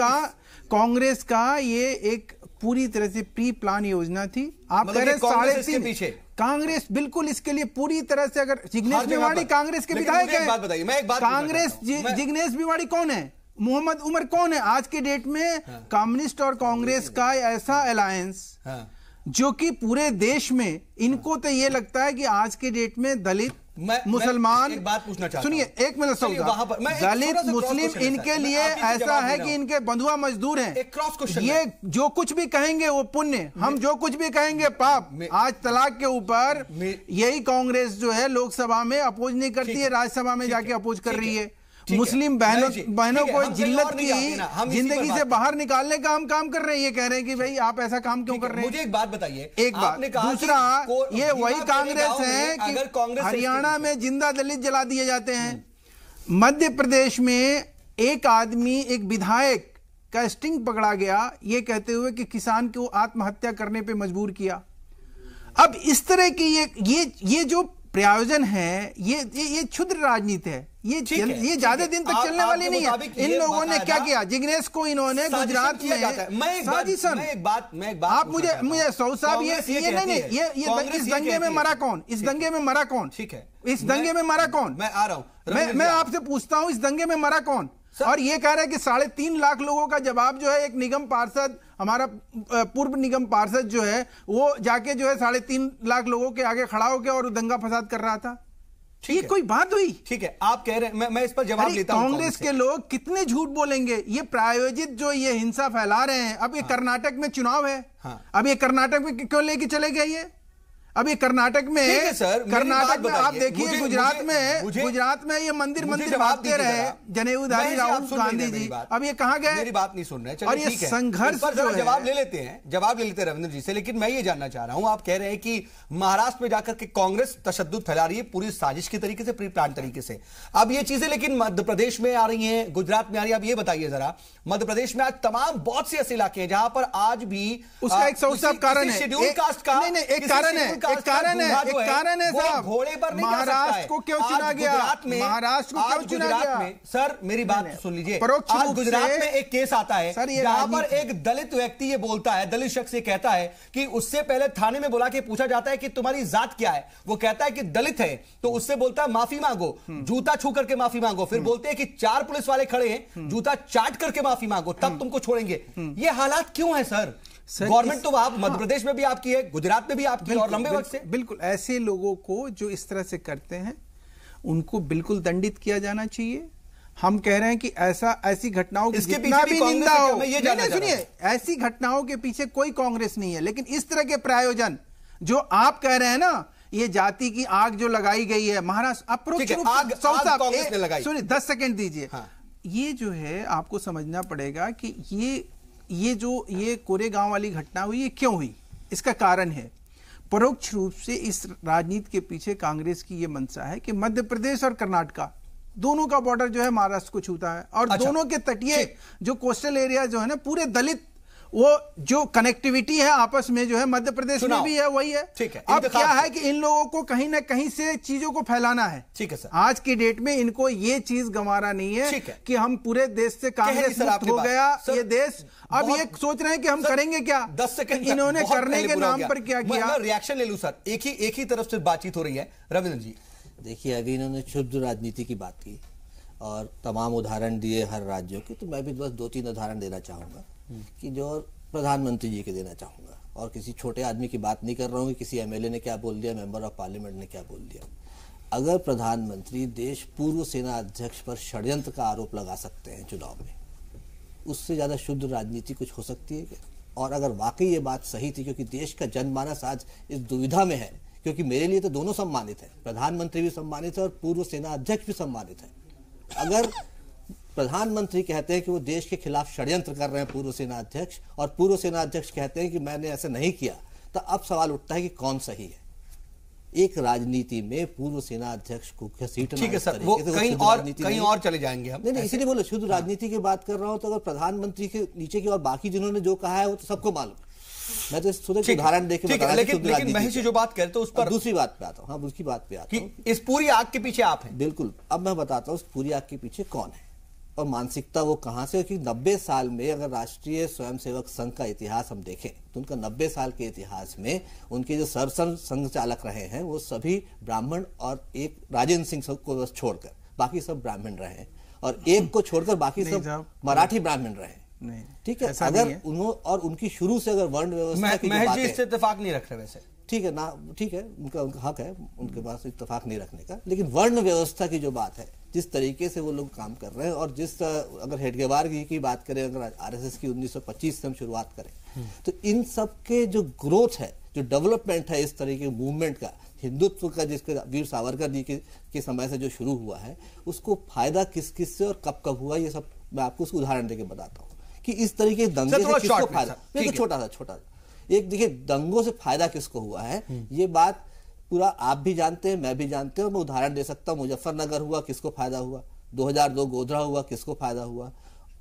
कांग्रेस का ये एक पूरी तरह से प्री प्लान योजना थी। आप कह रहे हैं 3.5 कांग्रेस बिल्कुल इसके लिए पूरी तरह से, अगर जिग्नेश मेवाड़ी कांग्रेस के विधायक है, कांग्रेस जिग्नेश मेवाड़ी कौन है? मोहम्मद उमर कौन है आज के डेट में? कम्युनिस्ट और कांग्रेस का ऐसा अलायंस जो कि पूरे देश में, इनको तो ये लगता है कि आज के डेट में दलित मुसलमान, एक बात पूछना चाहता हूं, सुनिए एक मिनट, दलित मुस्लिम इनके लिए ऐसा है कि इनके बंधुआ मजदूर हैं। एक क्रॉस क्वेश्चन, ये जो कुछ भी कहेंगे वो पुण्य, हम जो कुछ भी कहेंगे पाप। आज तलाक के ऊपर यही कांग्रेस जो है लोकसभा में अपोज नहीं करती है, राज्यसभा में जाके अपोज कर रही है। मुस्लिम बहनों को जिल्लत की जिंदगी से बाहर निकालने का हम काम कर रहे हैं। ये कह रहे हैं कि भाई आप ऐसा काम क्यों कर रहे हैं? मुझे एक बात बताइए, एक बात। दूसरा, ये वही कांग्रेस है कि हरियाणा में जिंदा दलित जला दिए जाते हैं। मध्य प्रदेश में एक आदमी, एक विधायक का स्टिंग पकड़ा गया ये कहते हुए कि किसान को आत्महत्या करने पे मजबूर किया। अब इस तरह की ये जो प्रायोजन है, ये क्षुद्र राजनीति है। ये ज्यादा दिन तक चलने वाली नहीं है। इन लोगों ने क्या किया? जिग्नेश को इन्होंने गुजरात में साजिशन। आप मुझे सऊद साहब ये इस दंगे में मरा कौन? इस दंगे में मरा कौन? ठीक है, इस दंगे में मरा कौन? मैं आ रहा हूं, मैं आपसे पूछता हूं, इस दंगे में मरा कौन? और ये कह रहे हैं कि 3.5 लाख लोगों का जवाब जो है एक निगम पार्षद, हमारा पूर्व निगम पार्षद जो है वो जाके जो है 3.5 लाख लोगों के आगे खड़ा होकर और दंगा फसाद कर रहा था। ये कोई बात हुई? ठीक है, आप कह रहे हैं, मैं इस पर जवाब लेता हूं। कांग्रेस के लोग कितने झूठ बोलेंगे? ये प्रायोजित जो ये हिंसा फैला रहे हैं। अब ये कर्नाटक में चुनाव है, अब ये कर्नाटक में क्यों लेके चले गए? ये अब ये कर्नाटक में, कर्नाटक में आप देखिए, गुजरात में ये मंदिर भागते रहे जनेऊधारी राहुल गांधी जी, अब ये कहां गए? मेरी बात नहीं सुन रहे। और ये संघर्ष जवाब ले लेते हैं रविंद्र जी से। लेकिन मैं ये जानना चाह रहा हूं, आप कह रहे हैं कि महाराष्ट्र में जाकर के कांग्रेस तशद्दुद फैला रही है पूरी साजिश की तरीके से, प्री प्लान तरीके से। अब ये चीजें लेकिन मध्य प्रदेश में आ रही है, गुजरात में आ रही है। अब ये बताइए जरा, मध्य प्रदेश में आज तमाम बहुत से ऐसे इलाके हैं जहां पर आज भी उसका एक कारण है, शेड्यूल कास्ट का एक कारण है, एक कारण है साहब, घोड़े पर नहीं। महाराष्ट्र को क्यों चुना गया? महाराष्ट्र को क्यों चुना गया? सर मेरी बात सुन लीजिए, आज गुजरात में एक केस आता है जहां पर एक दलित व्यक्ति ये बोलता है, दलित शख्स ये कहता है कि उससे पहले थाने में बुला के पूछा जाता है कि तुम्हारी जात क्या है। वो कहता है कि दलित है, तो उससे बोलता है माफी मांगो, जूता छू करके माफी मांगो। फिर बोलते हैं कि 4 पुलिस वाले खड़े हैं, जूता चाट करके माफी मांगो, तब तुमको छोड़ेंगे। ये हालात क्यों है सर? गवर्नमेंट तो आप मध्य प्रदेश में भी आपकी है, गुजरात में भी आपकी है, और लंबे वक्त से। बिल्कुल ऐसे लोगों को जो इस तरह से करते हैं उनको बिल्कुल दंडित किया जाना चाहिए। हम कह रहे हैं कि ऐसी घटनाओं की जितना भी निंदा हो, सुनिए, ऐसी घटनाओं के पीछे कोई कांग्रेस नहीं है। लेकिन इस तरह के प्रायोजन जो आप कह रहे हैं ना, ये जाति की आग जो लगाई गई है महाराष्ट्र, अप्रोच सुनिए 10 सेकंड दीजिए। ये जो है आपको समझना पड़ेगा कि ये कोरेगांव वाली घटना हुई, ये क्यों हुई? इसका कारण है परोक्ष रूप से इस राजनीति के पीछे कांग्रेस की ये मंशा है कि मध्य प्रदेश और कर्नाटक दोनों का बॉर्डर जो है महाराष्ट्र को छूता है, और दोनों के तटीय जो कोस्टल एरिया जो है ना, पूरे दलित, वो जो कनेक्टिविटी है आपस में जो है मध्य प्रदेश में भी है, वही है। ठीक है, अब क्या है कि इन लोगों को कहीं ना कहीं से चीजों को फैलाना है। ठीक है सर, आज की डेट में इनको ये चीज गंवारा नहीं है कि हम पूरे देश से कांग्रेस मुक्त हो गया ये देश। अब ये सोच रहे हैं कि हम करेंगे क्या? 10 सेकंड इन्होंने करने के नाम पर क्या किया? रिएक्शन ले लूं सर, एक ही तरफ से बातचीत हो रही है। रविंद्र जी देखिए, अभी इन्होंने क्षुद्र राजनीति की बात की और तमाम उदाहरण दिए हर राज्यों के, तो मैं भी बस 2-3 उदाहरण देना चाहूँगा कि जो प्रधानमंत्री जी के देना चाहूँगा। और किसी छोटे आदमी की बात नहीं कर रहा हूँ कि किसी एमएलए ने क्या बोल दिया, मेंबर ऑफ पार्लियामेंट ने क्या बोल दिया। अगर प्रधानमंत्री देश पूर्व सेना अध्यक्ष पर षड्यंत्र का आरोप लगा सकते हैं चुनाव में, उससे ज़्यादा शुद्ध राजनीति कुछ हो सकती है क्या? और अगर वाकई ये बात सही थी, क्योंकि देश का जनमानस आज इस दुविधा में है, क्योंकि मेरे लिए तो दोनों सम्मानित है, प्रधानमंत्री भी सम्मानित है और पूर्व सेना अध्यक्ष भी सम्मानित है। अगर प्रधानमंत्री कहते हैं कि वो देश के खिलाफ षड्यंत्र कर रहे हैं पूर्व सेना अध्यक्ष, और पूर्व सेना अध्यक्ष कहते हैं कि मैंने ऐसे नहीं किया, तो अब सवाल उठता है कि कौन सही है? एक राजनीति में पूर्व सेना अध्यक्ष को घसीटना, ठीक है सर, वो कहीं और चले जाएंगे हम। नहीं, इसीलिए बोलो शुद्ध राजनीति की बात कर रहा हूं। तो अगर प्रधानमंत्री के नीचे की और बाकी जिन्होंने जो कहा है वो तो सबको मालूम। मैं तो उदाहरण देके बता रहा हूं, लेकिन महेश जो बात करते उस पर दूसरी बात पे आता हूं। हाँ, उसकी बात पे आता हूं, इस पूरी आग के पीछे आप हैं। बिल्कुल, अब मैं बताता हूं उस पूरी आग के पीछे कौन है और मानसिकता वो कहां से। कि 90 साल में अगर राष्ट्रीय स्वयंसेवक संघ का इतिहास हम देखें तो उनका 90 साल के इतिहास में उनके जो सरसंघ संघ चालक रहे हैं वो सभी ब्राह्मण और एक राजेंद्र सिंह को छोड़कर बाकी सब ब्राह्मण रहे हैं। और एक को छोड़कर बाकी सब मराठी ब्राह्मण रहे। ठीक है, अगर उन्होंने और उनकी शुरू से अगर वर्ण व्यवस्था की बात है, इससे इत्तेफाक नहीं रख रहे वैसे, ठीक है ना, ठीक है, उनका हक है, उनके पास इत्तेफाक नहीं रखने का, लेकिन वर्ण व्यवस्था की जो बात है, जिस तरीके से वो लोग काम कर रहे हैं, और जिस अगर हेडगेवार की बात करें, अगर आरएसएस की 1925 से हम शुरुआत करें, तो इन सब के जो ग्रोथ है, जो डेवलपमेंट है इस तरीके के मूवमेंट का, हिंदुत्व का, जिसके वीर सावरकर जी के समय से जो शुरू हुआ है, उसको फायदा किस किस से और कब कब हुआ, ये सब मैं आपको उसको उदाहरण देके बताता हूँ कि इस तरीके दंगे से किसको फायदा, छोटा सा एक देखिए, दंगों से फायदा किसको हुआ है, ये बात पूरा आप भी जानते हैं, मैं भी जानते हैं, मैं उदाहरण दे सकता हूँ। मुजफ्फरनगर हुआ, किसको फायदा हुआ, 2002 गोधरा हुआ, किसको फायदा हुआ,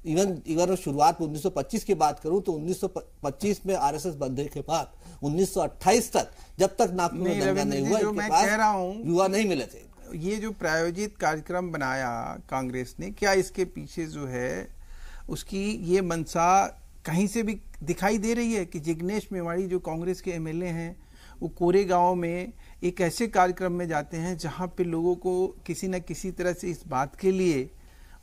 इवन शुरुआत में 1925 की बात करूं तो 1925 में आरएसएस बनने के बाद 1928 तक, जब तक नागपुर में दंगा नहीं हुआ, मैं कह रहा हूं, युवा नहीं मिले थे। ये जो प्रायोजित कार्यक्रम बनाया कांग्रेस ने, क्या इसके पीछे जो है उसकी ये मंशा कहीं से भी दिखाई दे रही है कि जिग्नेश मेवाड़ी जो कांग्रेस के एमएलए हैं, वो कोरेगांव में एक ऐसे कार्यक्रम में जाते हैं जहां पे लोगों को किसी न किसी तरह से इस बात के लिए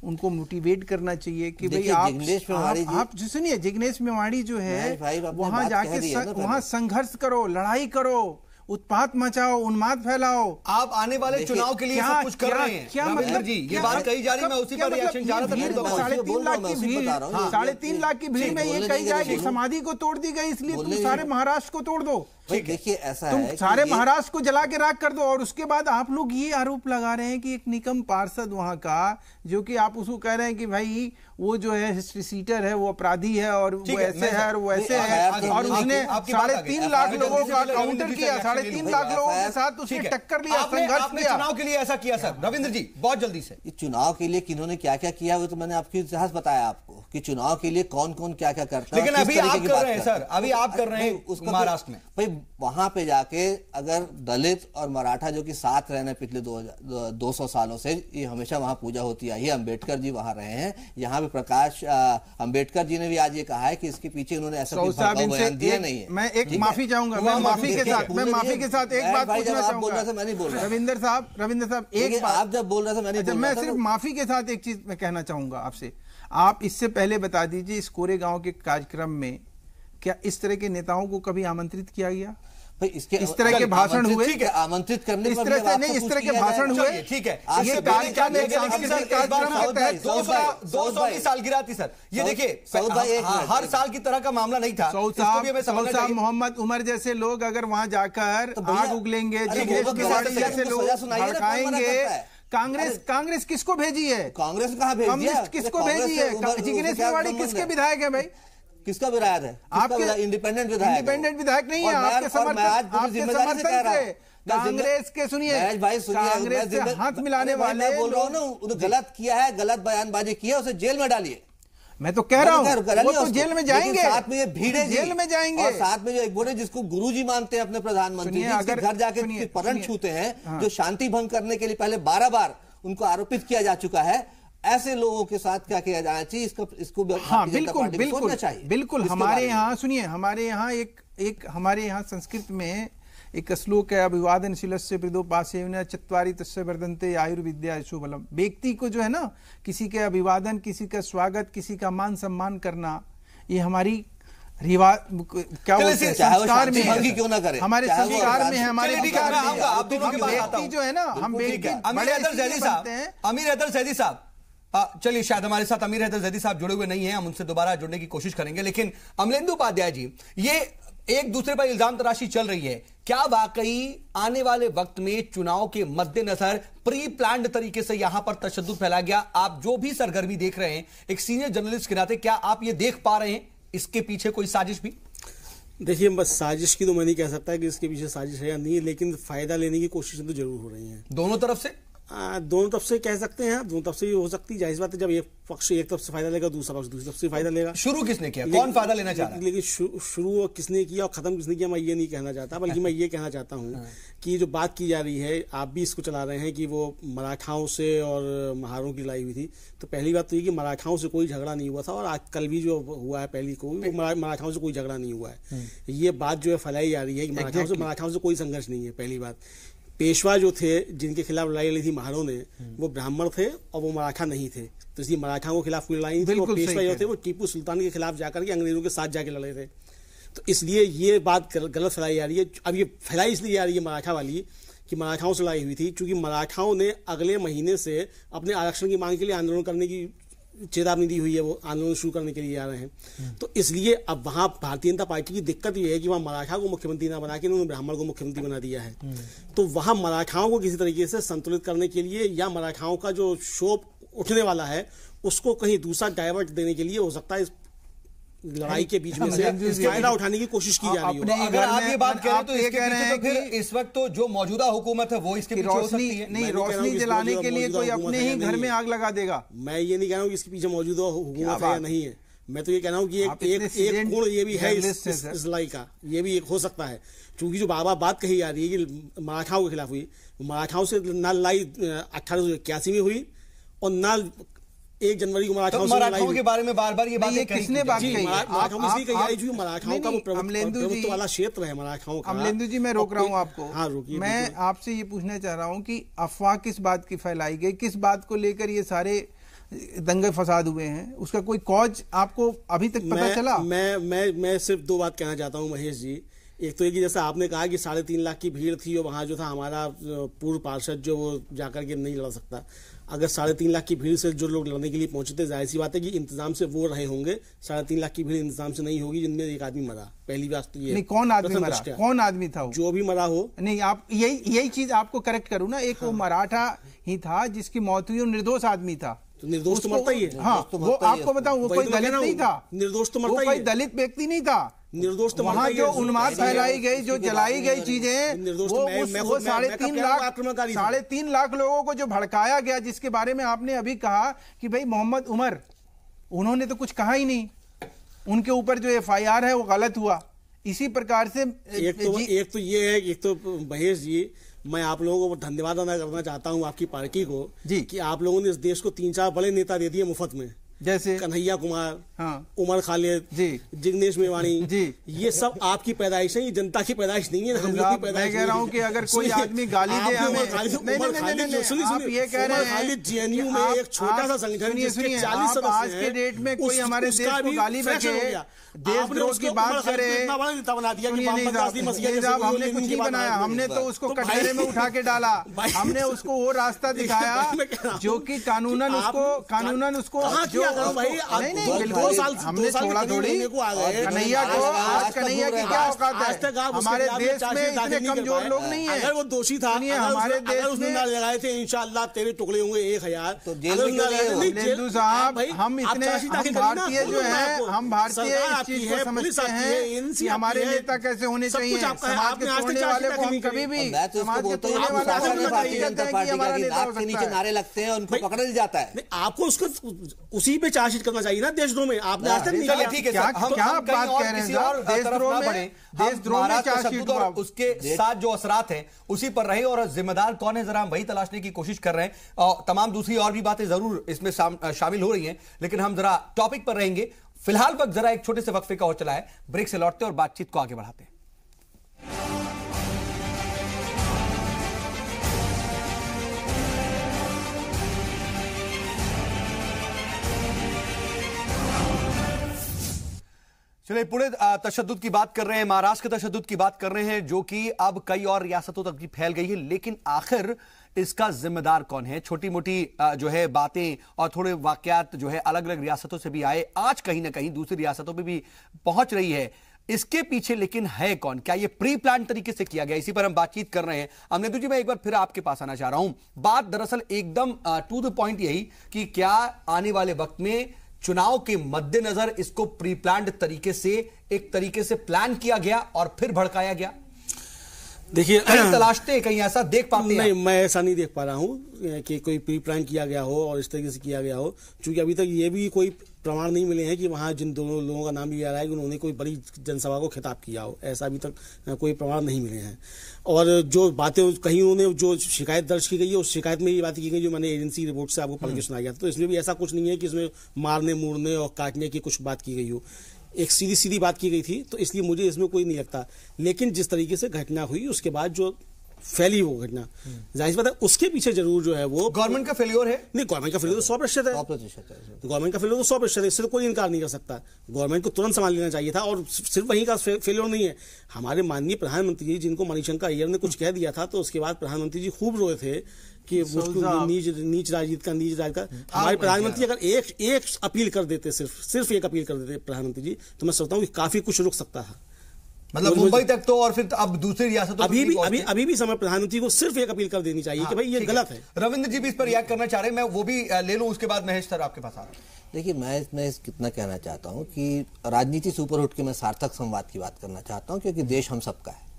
उनको मोटिवेट करना चाहिए कि भाई आप सुनिए, जिग्नेश मेवाड़ी जो है वहां जाके वहां संघर्ष करो, लड़ाई करो, उत्पात मचाओ, उन्माद फैलाओ। आप आने वाले चुनाव के लिए सब कुछ कर रहे हैं। क्या मतलब जी, ये बात कही जा रही है, मैं उसी पर रिएक्शन चाह रहा था। 3.5 लाख की भीड़, 3.5 लाख की भीड़ में ये कही जाए कि समाधि को तोड़ दी गई, इसलिए तुम सारे महाराष्ट्र को तोड़ दो। देखिए, ऐसा तुम सारे महाराष्ट्र को जला के राख कर दो, और उसके बाद आप लोग ये आरोप लगा रहे हैं कि एक निकम पार्षद वहां का, जो कि आप उसको कह रहे हैं कि भाई वो जो है हिस्ट्री सीटर है, वो अपराधी है, और वो ऐसे है और वो ऐसे है, और उसने 3.5 लाख लोगों का काउंटर किया, 3.5 लाख लोगों के साथ उसने टक्कर लिया, संघर्ष किया। चुनाव के लिए ऐसा किया सर, रविंद्र जी बहुत जल्दी से। चुनाव के लिए किन्होंने क्या क्या किया, वो तो मैंने आपको इतिहास बताया आपको कि चुनाव के लिए कौन कौन क्या क्या करता है। लेकिन अभी आप कर रहे हैं सर, अभी आप कर रहे हैं महाराष्ट्र में। भाई वहां पे जाके अगर दलित और मराठा जो कि साथ रहने पिछले 200 सालों से, ये हमेशा वहां पूजा होती आई है, अम्बेडकर जी वहां रहे हैं, यहाँ भी प्रकाश अम्बेडकर जी ने भी आज ये कहा है कि इसके पीछे उन्होंने ऐसा बयान दिया नहीं है। मैं एक माफी चाहूंगा, मैं माफी के साथ एक बात पूछना चाहूंगा। मैं नहीं बोल रहा, रविंद्र साहब एक आप जब बोल रहे थे मैं नहीं बोल रहा था। मैं सिर्फ माफी के साथ एक चीज मैं कहना चाहूंगा आपसे। आप इससे पहले बता दीजिए, इस कोरेगांव के कार्यक्रम में क्या इस तरह के नेताओं को कभी आमंत्रित किया गया? इस तरह के भाषण हुए, ठीक है, आमंत्रित करने इस तरह से नहीं, इस तरह के भाषण हुए, ठीक है। ये कार्यक्रम एक सांस्कृतिक कार्यक्रम के तहत 200 की सालगिरह थी सर। ये देखिए, हर साल की तरह का मामला नहीं था। सऊद मोहम्मद उमर जैसे लोग अगर वहां जाकर आग उगलेंगे, जिग्नेश मेवाड़ी जैसे लोग भड़काएंगे, कांग्रेस किसको भेजी है? कांग्रेस कहाँ भेजी है? किसको भेजी है? जिग्नेश मेवाड़ी किसके विधायक है भाई? किसका विधायक है? आपके इंडिपेंडेंट विधायक नहीं है, आपके समर्थन से कांग्रेस के। सुनिए भाई, कांग्रेस से हाथ मिलाने वाले बोल रहा हूँ ना, उन्होंने गलत किया है, गलत बयानबाजी की है, उसे जेल में डालिए। मैं तो कह रहा हूँ वो तो जेल में जाएंगे, साथ में ये भीड़े जेल में जाएंगे, और साथ में जो एक बोले जिसको गुरुजी मानते हैं अपने प्रधानमंत्री, अगर घर जाके परण छूते हैं, जो शांति भंग करने के लिए पहले 12 बार उनको आरोपित किया जा चुका है, ऐसे लोगों के साथ क्या किया जाना चाहिए, इसको हाँ बिल्कुल। हमारे यहाँ सुनिए, हमारे यहाँ संस्कृत में एक श्लोक है, अभिवादनशीलस्य वृद्धोपासेन चत्वारि तस्य वर्धन्ते आयुर्विद्या यशोबलम। व्यक्ति को जो है ना, किसी के अभिवादन, किसी का स्वागत, किसी का मान सम्मान करना, ये हमारी रिवाज क्या बोलते हैं, संस्कार में है, क्यों ना करें, हमारे संस्कार में है, हमारे व्यक्ति जो है ना, हम अमीर हैदर जैदी साहब, चलिए शायद हमारे साथ अमीर हैदर जैदी साहब जुड़े हुए नहीं हैं, हम उनसे दोबारा जुड़ने की कोशिश करेंगे। लेकिन अमलेंदु उपाध्याय जी, ये एक दूसरे पर इल्जाम तराशी चल रही है, क्या वाकई आने वाले वक्त में चुनाव के मद्देनजर प्री प्लान्ड तरीके से यहां पर तशद्दुद फैला गया? आप जो भी सरगर्मी देख रहे हैं एक सीनियर जर्नलिस्ट के नाते, क्या आप ये देख पा रहे हैं इसके पीछे कोई साजिश भी? देखिए, बस साजिश की तो मैं नहीं कह सकता कि इसके पीछे साजिश है या नहीं, लेकिन फायदा लेने की कोशिशें तो जरूर हो रही हैं दोनों तरफ से। दोनों तरफ से कह सकते हैं, दोनों तरफ से हो सकती है। जाहिर बात है, जब एक पक्ष एक तरफ से फायदा लेगा, दूसरा पक्ष दूसरी तरफ से फायदा लेगा। शुरू किसने किया, कौन फायदा लेना चाह रहा है? लेकिन शुरू किसने किया और खत्म किसने किया, मैं ये नहीं कहना चाहता, बल्कि मैं ये कहना चाहता हूँ कि जो बात की जा रही है, आप भी इसको चला रहे हैं कि वो मराठाओं से और महारों की लड़ाई हुई थी। तो पहली बात तो ये कि मराठाओं से कोई झगड़ा नहीं हुआ था, और आज कल भी जो हुआ है पहली को, मराठाओं से कोई झगड़ा नहीं हुआ है। ये बात जो है फैलाई जा रही है कि मराठाओं से कोई संघर्ष नहीं है, पहली बात। पेशवा जो थे जिनके खिलाफ लड़ाई लड़ी थी महाराणों ने, वो ब्राह्मण थे और वो मराठा नहीं थे, तो इसलिए मराठाओं के खिलाफ कोई लड़ाई नहीं थी। वो पेशवा जो थे वो टीपू सुल्तान के खिलाफ जाकर के अंग्रेजों के साथ जाके लड़े थे। तो इसलिए ये बात गलत फैलाई जा रही है। अब ये फैलाई इसलिए जा रही है मराठा वाली कि मराठाओं से लड़ाई हुई थी, क्योंकि मराठाओं ने अगले महीने से अपने आरक्षण की मांग के लिए आंदोलन करने की चेतावनी दी हुई है, वो आंदोलन शुरू करने के लिए जा रहे हैं। तो इसलिए अब वहां भारतीय जनता पार्टी की दिक्कत ये है कि वहां मराठा को मुख्यमंत्री ना बना के उन्होंने ब्राह्मण को मुख्यमंत्री बना दिया है। तो वहां मराठाओं को किसी तरीके से संतुलित करने के लिए या मराठाओं का जो शोभ उठने वाला है उसको कहीं दूसरा डाइवर्ट देने के लिए हो सकता है लड़ाई के बीच में से फायदा उठाने की कोशिश की जा रही है। अगर आप ये बात कह रहे हैं तो इसके पीछे तो फिर इस वक्त तो जो मौजूदा हुकूमत है वो इसके पीछे हो सकती है। नहीं, रोशनी जलाने के लिए कोई अपने ही घर में आग लगा देगा। मैं ये नहीं कह रहा हूँ कि इसके पीछे मौजूदा हुकूमत है या नहीं है, मैं तो ये कह रहा हूँ कि एक गुण ये भी है इस लड़ाई का, ये भी एक हो सकता है। क्योंकि जो बाबा बात कही जा रही है कि मराठाओं के खिलाफ हुई, मराठाओं से ना लड़ाई 1881 में हुई और ना 1 जनवरी को मराठाओं के बारे में बार बार ये बातें किसने बात कही? मराठाओं का वो प्रभुत्व वाला क्षेत्र है मराठाओं का। अमलेंदु जी, मैं रोक रहा हूँ आपको। हाँ, रोकिए। मैं आपसे ये पूछना चाह रहा हूँ कि अफवाह किस बात की फैलाई गई, किस बात को लेकर ये सारे दंगे फसाद हुए हैं, उसका कोई कॉज आपको अभी तक पता चला? मैं सिर्फ 2 बात कहना चाहता हूँ महेश जी। एक तो ये कि जैसा आपने कहा कि 3.5 लाख की भीड़ थी और वहाँ जो था हमारा पूर्व पार्षद जो वो जाकर के नहीं लड़ सकता। अगर 3.5 लाख की भीड़ से जो लोग लड़ने के लिए पहुंचे थे, जाहिर सी बात है कि इंतजाम से वो रहे होंगे। 3.5 लाख की भीड़ इंतजाम से नहीं होगी जिनमें एक आदमी मरा। पहली बात तो ये। नहीं, कौन आदमी मरा? कौन आदमी था वो? जो भी मरा हो। नहीं, आप यही चीज आपको करेक्ट करूँ ना, एक वो मराठा ही था जिसकी मौत हुई, निर्दोष आदमी था। तो निर्दोष तो मरता ही है। हाँ, वो आपको बताऊं, वो कोई दलित नहीं था। निर्दोष तो मरता ही है। कोई दलित व्यक्ति नहीं था। निर्दोष तो वहाँ जो उन्माद फैलाई गई, जो जलाई गई चीजें, वो 3.5 लाख लोगों को जो भड़काया गया, जिसके बारे में आपने अभी कहा कि भाई मोहम्मद उमर, उन्होंने तो कुछ कहा ही नहीं, उनके ऊपर जो FIR है वो गलत हुआ। इसी प्रकार से एक तो ये है, एक तो महेश जी, मैं आप लोगों को धन्यवाद अदा करना चाहता हूं आपकी पार्टी को जी, कि आप लोगों ने इस देश को 3-4 बड़े नेता दे दिए मुफ्त में, जैसे कन्हैया कुमार, हाँ, उमर खालिद जी, जिग्नेश मेवानी जी। ये सब आपकी पैदाइश है, ये जनता की पैदाइश नहीं है। हम लोग की पैदाइश। मैं कह रहा हूँ कि अगर कोई आदमी गाली दे हमें, आप ये कह रहे हैं JNU में एक छोटा सा संगठन जिसके 40 सदस्य आज के डेट में कोई हमारे देश को गाली बके, देशद्रोह की बात करे, हमने कुछ नहीं बनाया, हमने तो उसको कटघरे में उठा के डाला, हमने उसको वो रास्ता दिखाया जो कि कानूनन उसको नहीं, बिल्कुल हमने छोड़ा थोड़ी। कन्हैया को, आज कन्हैया की क्या औकात है? हमारे देश में इतने कमजोर लोग नहीं है। अगर वो दोषी था, हमारे देश में लगाए थे, इंशाअल्लाह तेरे टुकड़े होंगे 1000। तो लेंदु साहब, हम इतने भारतीय जो है, हम भारतीय इस चीज को समझते हैं कि हमारे नेता कैसे होने चाहिए। समाज के तोड़ने वाले को हम कभी भी, समाज के तोड़ने वाले नीचे नारे लगते हैं, उनको पकड़ लिया जाता है। आपको उसको उसी पे चार्जशीट करना चाहिए ना देशद्रोह में। आपने आज तक नहीं किया। ठीक है, क्या बात कह रहे हैं? देशद्रोह में चार्जशीट और उसके साथ जो असरात हैं उसी पर रहे, और जिम्मेदार कौन है जरा हम वही तलाशने की कोशिश कर रहे हैं। और तमाम दूसरी और भी बातें जरूर इसमें शामिल हो रही हैं, लेकिन हम जरा टॉपिक पर रहेंगे। फिलहाल वक्त जरा एक छोटे से वक्फे का हो चला है, ब्रेक से लौटते और बातचीत को आगे बढ़ाते हैं। चलिए, पुणे तशद्दुद की बात कर रहे हैं, महाराष्ट्र के तशद्दुद की बात कर रहे हैं, जो कि अब कई और रियासतों तक भी फैल गई है। लेकिन आखिर इसका जिम्मेदार कौन है? छोटी मोटी जो है बातें और थोड़े वाकयात जो है अलग अलग रियासतों से भी आए, आज कहीं ना कहीं दूसरी रियासतों पे भी पहुंच रही है। इसके पीछे लेकिन है कौन? क्या ये प्री प्लान तरीके से किया गया? इसी पर हम बातचीत कर रहे हैं। अमलेंदु जी, मैं एक बार फिर आपके पास आना चाह रहा हूं। बात दरअसल एकदम टू द पॉइंट यही कि क्या आने वाले वक्त में चुनाव के मद्देनजर इसको प्री प्लान्ड तरीके से, एक तरीके से प्लान किया गया और फिर भड़काया गया? देखिए, तलाशते कहीं ऐसा देख पाते हैं? नहीं, मैं ऐसा नहीं देख पा रहा हूं कि कोई प्री प्लान किया गया हो और इस तरीके से किया गया हो, क्योंकि अभी तक ये भी कोई प्रमाण नहीं मिले हैं कि वहां जिन दोनों लोगों का नाम भी आ रहा है कि उन्होंने कोई बड़ी जनसभा को खिताब किया हो। ऐसा अभी तक कोई प्रमाण नहीं मिले हैं। और जो बातें कहीं उन्होंने जो शिकायत दर्ज की गई है, उस शिकायत में ये बातें की गई जो मैंने एजेंसी रिपोर्ट से आपको पढ़ के सुनाया गया था। तो इसमें भी ऐसा कुछ नहीं है कि इसमें मारने मूरने और काटने की कुछ बात की गई हो। एक सीधी सीधी बात की गई थी, तो इसलिए मुझे इसमें कोई नहीं लगता। लेकिन जिस तरीके से घटना हुई उसके बाद जो फैली वो घटना, जाहिर बात है उसके पीछे जरूर जो है वो गवर्नमेंट का फेलियर है। नहीं, गवर्नमेंट का फेलियर तो 100% है, गवर्नमेंट का फेलियर तो 100% है, इससे तो कोई इनकार नहीं कर सकता। गवर्नमेंट को तुरंत संभाल लेना चाहिए था, और सिर्फ वहीं का फेलियर नहीं है। हमारे माननीय प्रधानमंत्री जी, जिनको मणिशंकर अय्यर ने कुछ कह दिया था, तो उसके बाद प्रधानमंत्री जी खूब रोए थे कि नीच राजनीति का हमारे प्रधानमंत्री अगर एक अपील कर देते, सिर्फ एक अपील कर देते प्रधानमंत्री जी, तो मैं सोचता हूँ कि काफी कुछ रुक सकता है। मतलब मुंबई तक तो, और फिर अब दूसरी रियासतों अभी भी समय प्रधानमंत्री को सिर्फ एक अपील कर देनी चाहिए कि भाई ये गलत है। रविंद्र जी भी इस पर रिएक्ट करना चाह रहे हैं, मैं वो भी ले लूं, उसके बाद महेश सर आपके पास आ रहा हूं। देखिए, मैं इसमें कितना कहना चाहता हूं कि राजनीति से ऊपर उठ के मैं सार्थक संवाद की बात करना चाहता हूं, क्योंकि देश हम सबका है।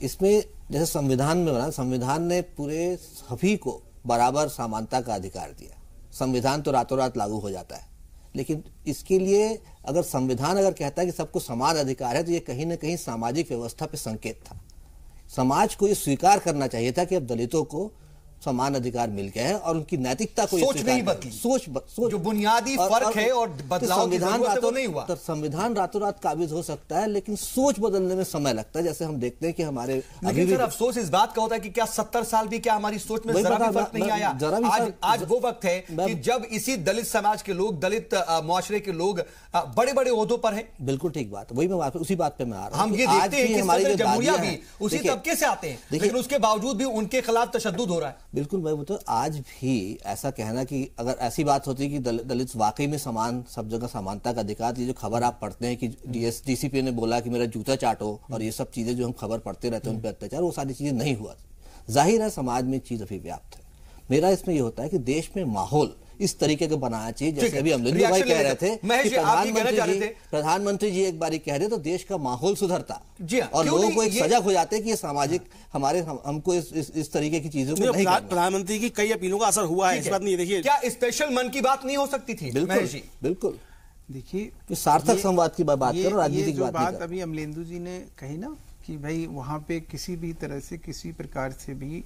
इसमें जैसे संविधान में बना, संविधान ने पूरे सभी को बराबर समानता का अधिकार दिया। संविधान तो रातों रात लागू हो जाता है, लेकिन इसके लिए अगर संविधान अगर कहता है कि सबको समान अधिकार है, तो ये कहीं ना कहीं सामाजिक व्यवस्था पे संकेत था। समाज को ये स्वीकार करना चाहिए था कि अब दलितों को समान अधिकार मिल गए हैं, और उनकी नैतिकता को सोच नहीं बदली, सोच जो बुनियादी फर्क है और बदलाव की जरूरत है वो नहीं हुआ। तो संविधान रातों रात काबिज हो सकता है, लेकिन सोच बदलने में समय लगता है। जैसे हम देखते हैं कि हमारे लेकिन सर अफसोस इस बात का होता है कि क्या 70 साल भी क्या हमारी सोच में जरा भी फर्क नहीं आया। आज वो वक्त है कि जब इसी दलित समाज के लोग, दलित मुआशरे के लोग बड़े बड़े ओहदों पर हैं। बिल्कुल ठीक बात, वही मैं उसी बात पे मैं आ रहा हूं। हम ये देखते हैं कि हमारी जमहूरिया भी उसी तबके से आते हैं, लेकिन उसके बावजूद भी उनके खिलाफ तशद्दुद हो रहा है। बिल्कुल भाई, वो तो आज भी ऐसा कहना कि अगर ऐसी बात होती कि दलित वाकई में समान, सब जगह समानता का अधिकार, ये जो खबर आप पढ़ते हैं कि डीसीपी ने बोला कि मेरा जूता चाटो, और ये सब चीजें जो हम खबर पढ़ते रहते हैं उन पर अत्याचार, वो सारी चीजें नहीं हुआ। जाहिर है समाज में चीज अभी व्याप्त है। मेरा इसमें ये होता है कि देश में माहौल इस तरीके का बनाना चाहिए, जैसे अभी अमलेंदु भाई कह रहे थे कि प्रधानमंत्री जी एक बारी कह रहे तो देश का माहौल सुधरता, और लोगों को एक सजग हो जाते कि ये सामाजिक हमको इस तरीके की चीजों को नहीं। प्रधानमंत्री की कई अपीलों का असर हुआ है, इस बात नहीं। देखिए, क्या स्पेशल मन की बात नहीं हो सकती थी? बिल्कुल। देखिए, सार्थक संवाद की बात करो, राजनीतिक बात। अभी अमलेंदु जी ने कही ना कि भाई वहां पे किसी भी तरह से, किसी प्रकार से भी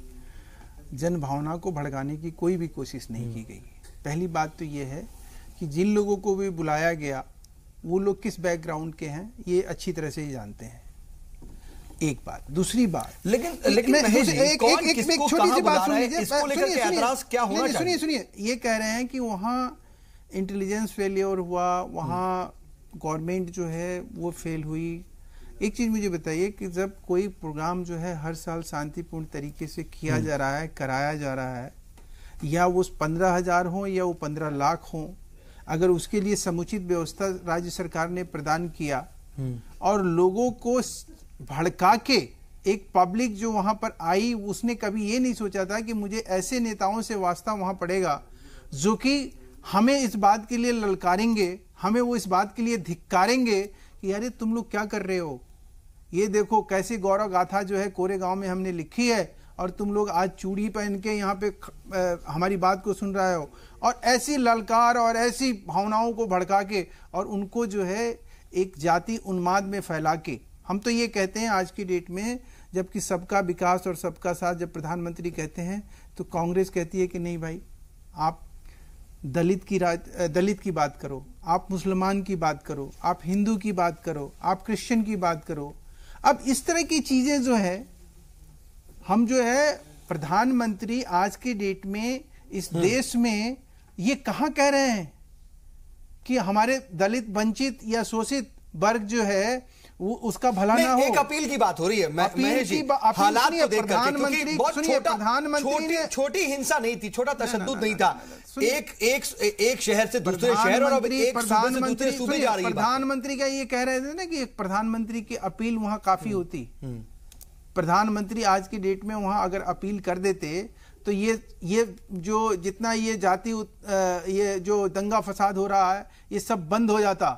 जन भावना को भड़काने की कोई भी कोशिश नहीं की गई। पहली बात तो ये है कि जिन लोगों को भी बुलाया गया वो लोग किस बैकग्राउंड के हैं ये अच्छी तरह से ही जानते हैं, एक बात। दूसरी बात, लेकिन एक छोटी सी बात सुनिए, ये कह रहे हैं कि वहाँ इंटेलिजेंस फेलियर हुआ, वहाँ गवर्नमेंट जो है वो फेल हुई। एक चीज मुझे बताइए कि जब कोई प्रोग्राम जो है हर साल शांतिपूर्ण तरीके से किया जा रहा है, कराया जा रहा है, या वो 15,000 हो या वो 15 लाख हो, अगर उसके लिए समुचित व्यवस्था राज्य सरकार ने प्रदान किया और लोगों को भड़का के एक पब्लिक जो वहां पर आई, उसने कभी ये नहीं सोचा था कि मुझे ऐसे नेताओं से वास्ता वहां पड़ेगा जो कि हमें इस बात के लिए ललकारेंगे, हमें वो इस बात के लिए धिक्कारेंगे कि यार तुम लोग क्या कर रहे हो, ये देखो कैसी गौरव गाथा जो है कोरेगांव में हमने लिखी है, और तुम लोग आज चूड़ी पहन के यहाँ पे हमारी बात को सुन रहे हो। और ऐसी ललकार और ऐसी भावनाओं को भड़का के और उनको जो है एक जाति उन्माद में फैला के, हम तो ये कहते हैं आज की डेट में, जबकि सबका विकास और सबका साथ जब प्रधानमंत्री कहते हैं तो कांग्रेस कहती है कि नहीं भाई, आप दलित की बात करो, आप मुसलमान की बात करो, आप हिंदू की बात करो, आप क्रिश्चियन की बात करो। अब इस तरह की चीजें जो है, हम जो है प्रधानमंत्री आज के डेट में इस देश में ये कहां कह रहे हैं कि हमारे दलित, वंचित या शोषित वर्ग जो है वो उसका भला ना हो। एक अपील की बात हो रही है, महेश जी, हालात को देख करके, क्योंकि बहुत प्रधानमंत्री छोटी हिंसा नहीं थी, छोटा तशद्दुद नहीं था, एक शहर से दूसरे शहर और अब एक सूबे से दूसरे सूबे जा रही है। प्रधानमंत्री का ये कह रहे थे ना कि एक प्रधानमंत्री की अपील वहां काफी होती। प्रधानमंत्री आज की डेट में वहां अगर अपील कर देते तो ये जो जितना ये जाति ये जो दंगा फसाद हो रहा है ये सब बंद हो जाता।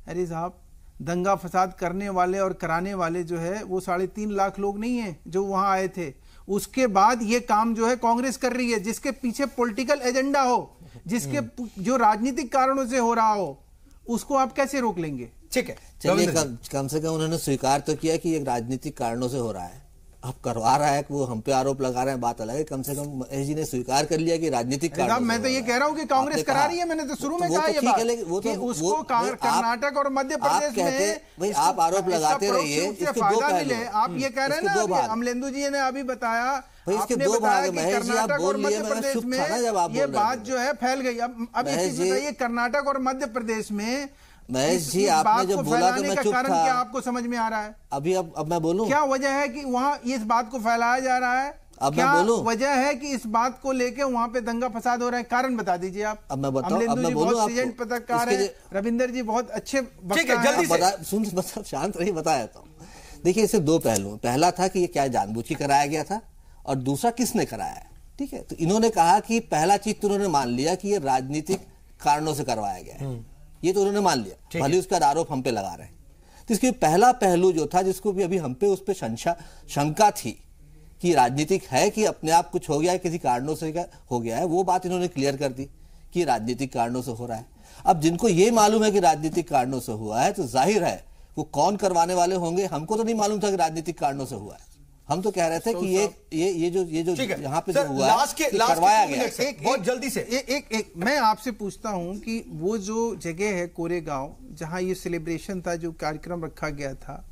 अरे साहब, दंगा फसाद करने वाले और कराने वाले जो है वो 3.5 लाख लोग नहीं है जो वहां आए थे। उसके बाद ये काम जो है कांग्रेस कर रही है, जिसके पीछे पॉलिटिकल एजेंडा हो, जिसके जो राजनीतिक कारणों से हो रहा हो, उसको आप कैसे रोक लेंगे? ठीक है, चलिए, कम से कम उन्होंने स्वीकार तो किया कि ये राजनीतिक कारणों से हो रहा है। अब करवा रहा है कि वो हम पे आरोप लगा रहे हैं, बात अलग है। कम से कम महेश जी ने स्वीकार कर लिया कि राजनीतिक कारण। मैं तो ये कह रहा हूँ कि कांग्रेस करा रही है, मैंने तो शुरू में कहा ये बात कि उसको कर्नाटक और मध्य प्रदेश में भाई आप आरोप लगाते रहिए, इसके दो पहलू। आप ये कह रहे हैं ना, अमलेंदु जी ने अभी बताया, इसके दो भाग है महेश जी, आप बोल लिए, मैंने चुप था ना जब आप ये बात जो है फैल गई। अब एक चीज बताइए, कर्नाटक और मध्य प्रदेश में महेश जी आपने जब बोला तो मैं चुप था। क्या आपको समझ में आ रहा है? अभी अब मैं बोलूं, क्या वजह है कि वहाँ इस बात को फैलाया जा रहा है? अब मैं बोलूं, वजह है कि इस बात को लेके वहाँ पे दंगा फसाद हो रहा है? कारण बता दीजिए आप। अब मैं बताऊं, अब मैं बोलूं, सीजेंट पत्रकार है, रविंदर जी बहुत अच्छे सुन शांत रही, बताया था। देखिए इसे दो पहलू, पहला था कि ये क्या जानबूझ के कराया गया था, और दूसरा किसने कराया है। ठीक है, तो इन्होंने कहा कि पहला चीज तो उन्होंने मान लिया कि ये राजनीतिक कारणों से करवाया गया है, ये तो उन्होंने मान लिया, भले उसका आरोप हम पे लगा रहे हैं। तो इसके पहला पहलू जो था, जिसको भी अभी हम पे उस पे शंका थी कि राजनीतिक है कि अपने आप कुछ हो गया है, किसी कारणों से हो गया है, वो बात इन्होंने क्लियर कर दी कि राजनीतिक कारणों से हो रहा है। अब जिनको ये मालूम है कि राजनीतिक कारणों से हुआ है, तो जाहिर है वो कौन करवाने वाले होंगे। हमको तो नहीं मालूम था कि राजनीतिक कारणों से हुआ है, हम तो कह रहे थे कि ये जो यहाँ पे जो हुआ है करवाया गया। बहुत जल्दी से एक मैं आपसे पूछता हूं कि वो जो जगह है कोरेगांव, जहां ये सेलिब्रेशन था, जो कार्यक्रम रखा गया था,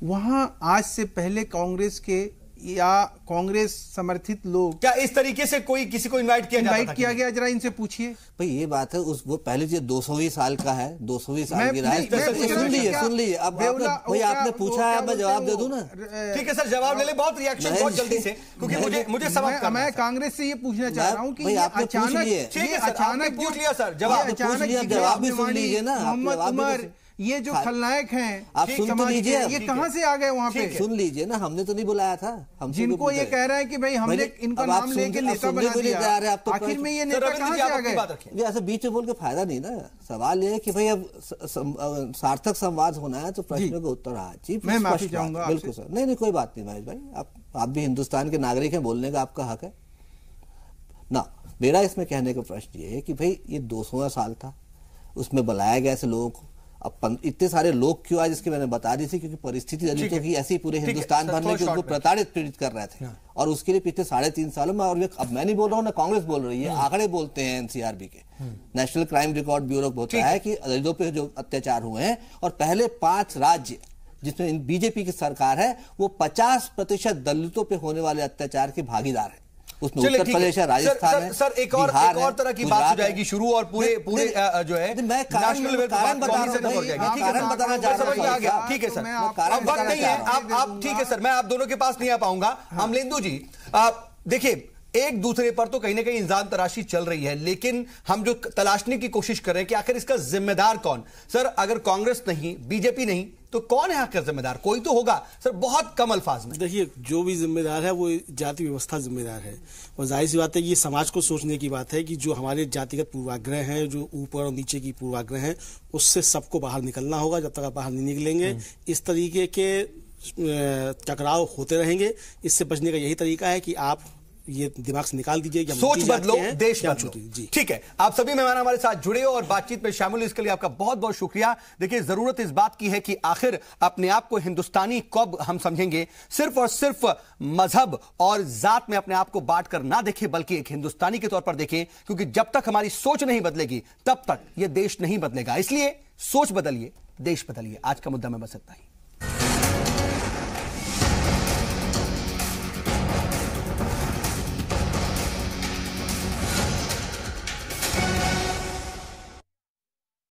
वहां आज से पहले कांग्रेस के या कांग्रेस समर्थित लोग, क्या इस तरीके से कोई किसी को इनवाइट किया गया? जरा इनसे पूछिए भाई। ये बात है, वो पहले जो 200वीं साल का है, 200वीं साल की राय, सुन लीजिए। अब भाई आपने पूछा है, मैं जवाब दे दूं ना? ठीक है सर, जवाब ले ले, बहुत रिएक्शन बहुत जल्दी से, क्योंकि मुझे सबक, मैं कांग्रेस से ये पूछना चाह रहा हूँ कि अचानक पूछ लिया सर, जवाब जवाब भी सुन लीजिए ना। मोहम्मद उमर, ये जो खलनायक हैं, आप सुन लीजिए, ये कहां से आ गए वहां पे? सुन लीजिए ना, हमने तो नहीं बुलाया था। हम जिनको ये कह रहे हैं कि भाई हमने इनका नाम लेके नेता बना दिया, आखिर में ये नेता कहां से आ गए? ऐसे बीच में बोल के फायदा नहीं ना। सवाल ये है कि भाई अब सार्थक संवाद होना है, तो प्रश्न का उत्तर जी मैं माफी चाहूंगा। बिल्कुल सर, नहीं कोई बात नहीं महेश भाई, आप भी हिंदुस्तान के नागरिक हैं, बोलने का आपका हक है ना। मेरा इसमें कहने का प्रश्न ये है कि भाई ये 200वां साल था, उसमें बुलाया गया ऐसे लोगों को। अब इतने सारे लोग क्यों आए, जिसके मैंने बता दी थी, क्योंकि परिस्थिति दलितों की ऐसी पूरे हिंदुस्तान भर में, उनको प्रताड़ित पीड़ित कर रहे थे, और उसके लिए पिछले 3.5 सालों में, और अब मैं नहीं बोल रहा हूँ ना, कांग्रेस बोल रही है, आंकड़े बोलते हैं एनसीआरबी के, नेशनल क्राइम रिकॉर्ड ब्यूरो बोलता है कि दलितों पे जो अत्याचार हुए हैं, और पहले 5 राज्य जिसमें बीजेपी की सरकार है, वो 50% दलितों पे होने वाले अत्याचार के भागीदार है। उसमें उत्तर प्रदेश है, राजस्थान है, सर एक और तरह की बात हो जाएगी शुरू, और पूरे जो है मैं कारण बताना चाह रहा हूं। ठीक है सर, अब वक्त नहीं है, आप ठीक है सर, मैं आप दोनों के पास नहीं आ पाऊंगा। अमलेंदु जी, देखिए एक दूसरे पर तो कहीं ना कहीं इंजाम तराशी चल रही है, लेकिन हम जो तलाशने की कोशिश कर रहे हैं कि आखिर इसका जिम्मेदार कौन? सर अगर कांग्रेस नहीं, बीजेपी नहीं, तो कौन है आखिर जिम्मेदार? कोई तो होगा सर, बहुत कम अल्फाज में। देखिए जो भी जिम्मेदार है वो जाति व्यवस्था जिम्मेदार है, और जाहिर सी बात है ये समाज को सोचने की बात है कि जो हमारे जातिगत पूर्वाग्रह हैं, जो ऊपर और नीचे की पूर्वाग्रह हैं, उससे सबको बाहर निकलना होगा। जब तक आप बाहर नहीं निकलेंगे, इस तरीके के टकराव होते रहेंगे। इससे बचने का यही तरीका है कि आप ये दिमाग से निकाल दीजिए कि सोच बदलो, देश बदलो। ठीक है, आप सभी मेहमान हमारे साथ जुड़े हो और बातचीत में शामिल, इसके लिए आपका बहुत बहुत शुक्रिया। देखिए जरूरत इस बात की है कि आखिर अपने आप को हिंदुस्तानी कब हम समझेंगे, सिर्फ और सिर्फ मजहब और जात में अपने आप को बांट कर ना देखें, बल्कि एक हिंदुस्तानी के तौर पर देखें, क्योंकि जब तक हमारी सोच नहीं बदलेगी तब तक यह देश नहीं बदलेगा। इसलिए सोच बदलिए, देश बदलिए। आज का मुद्दा में बस इतना ही।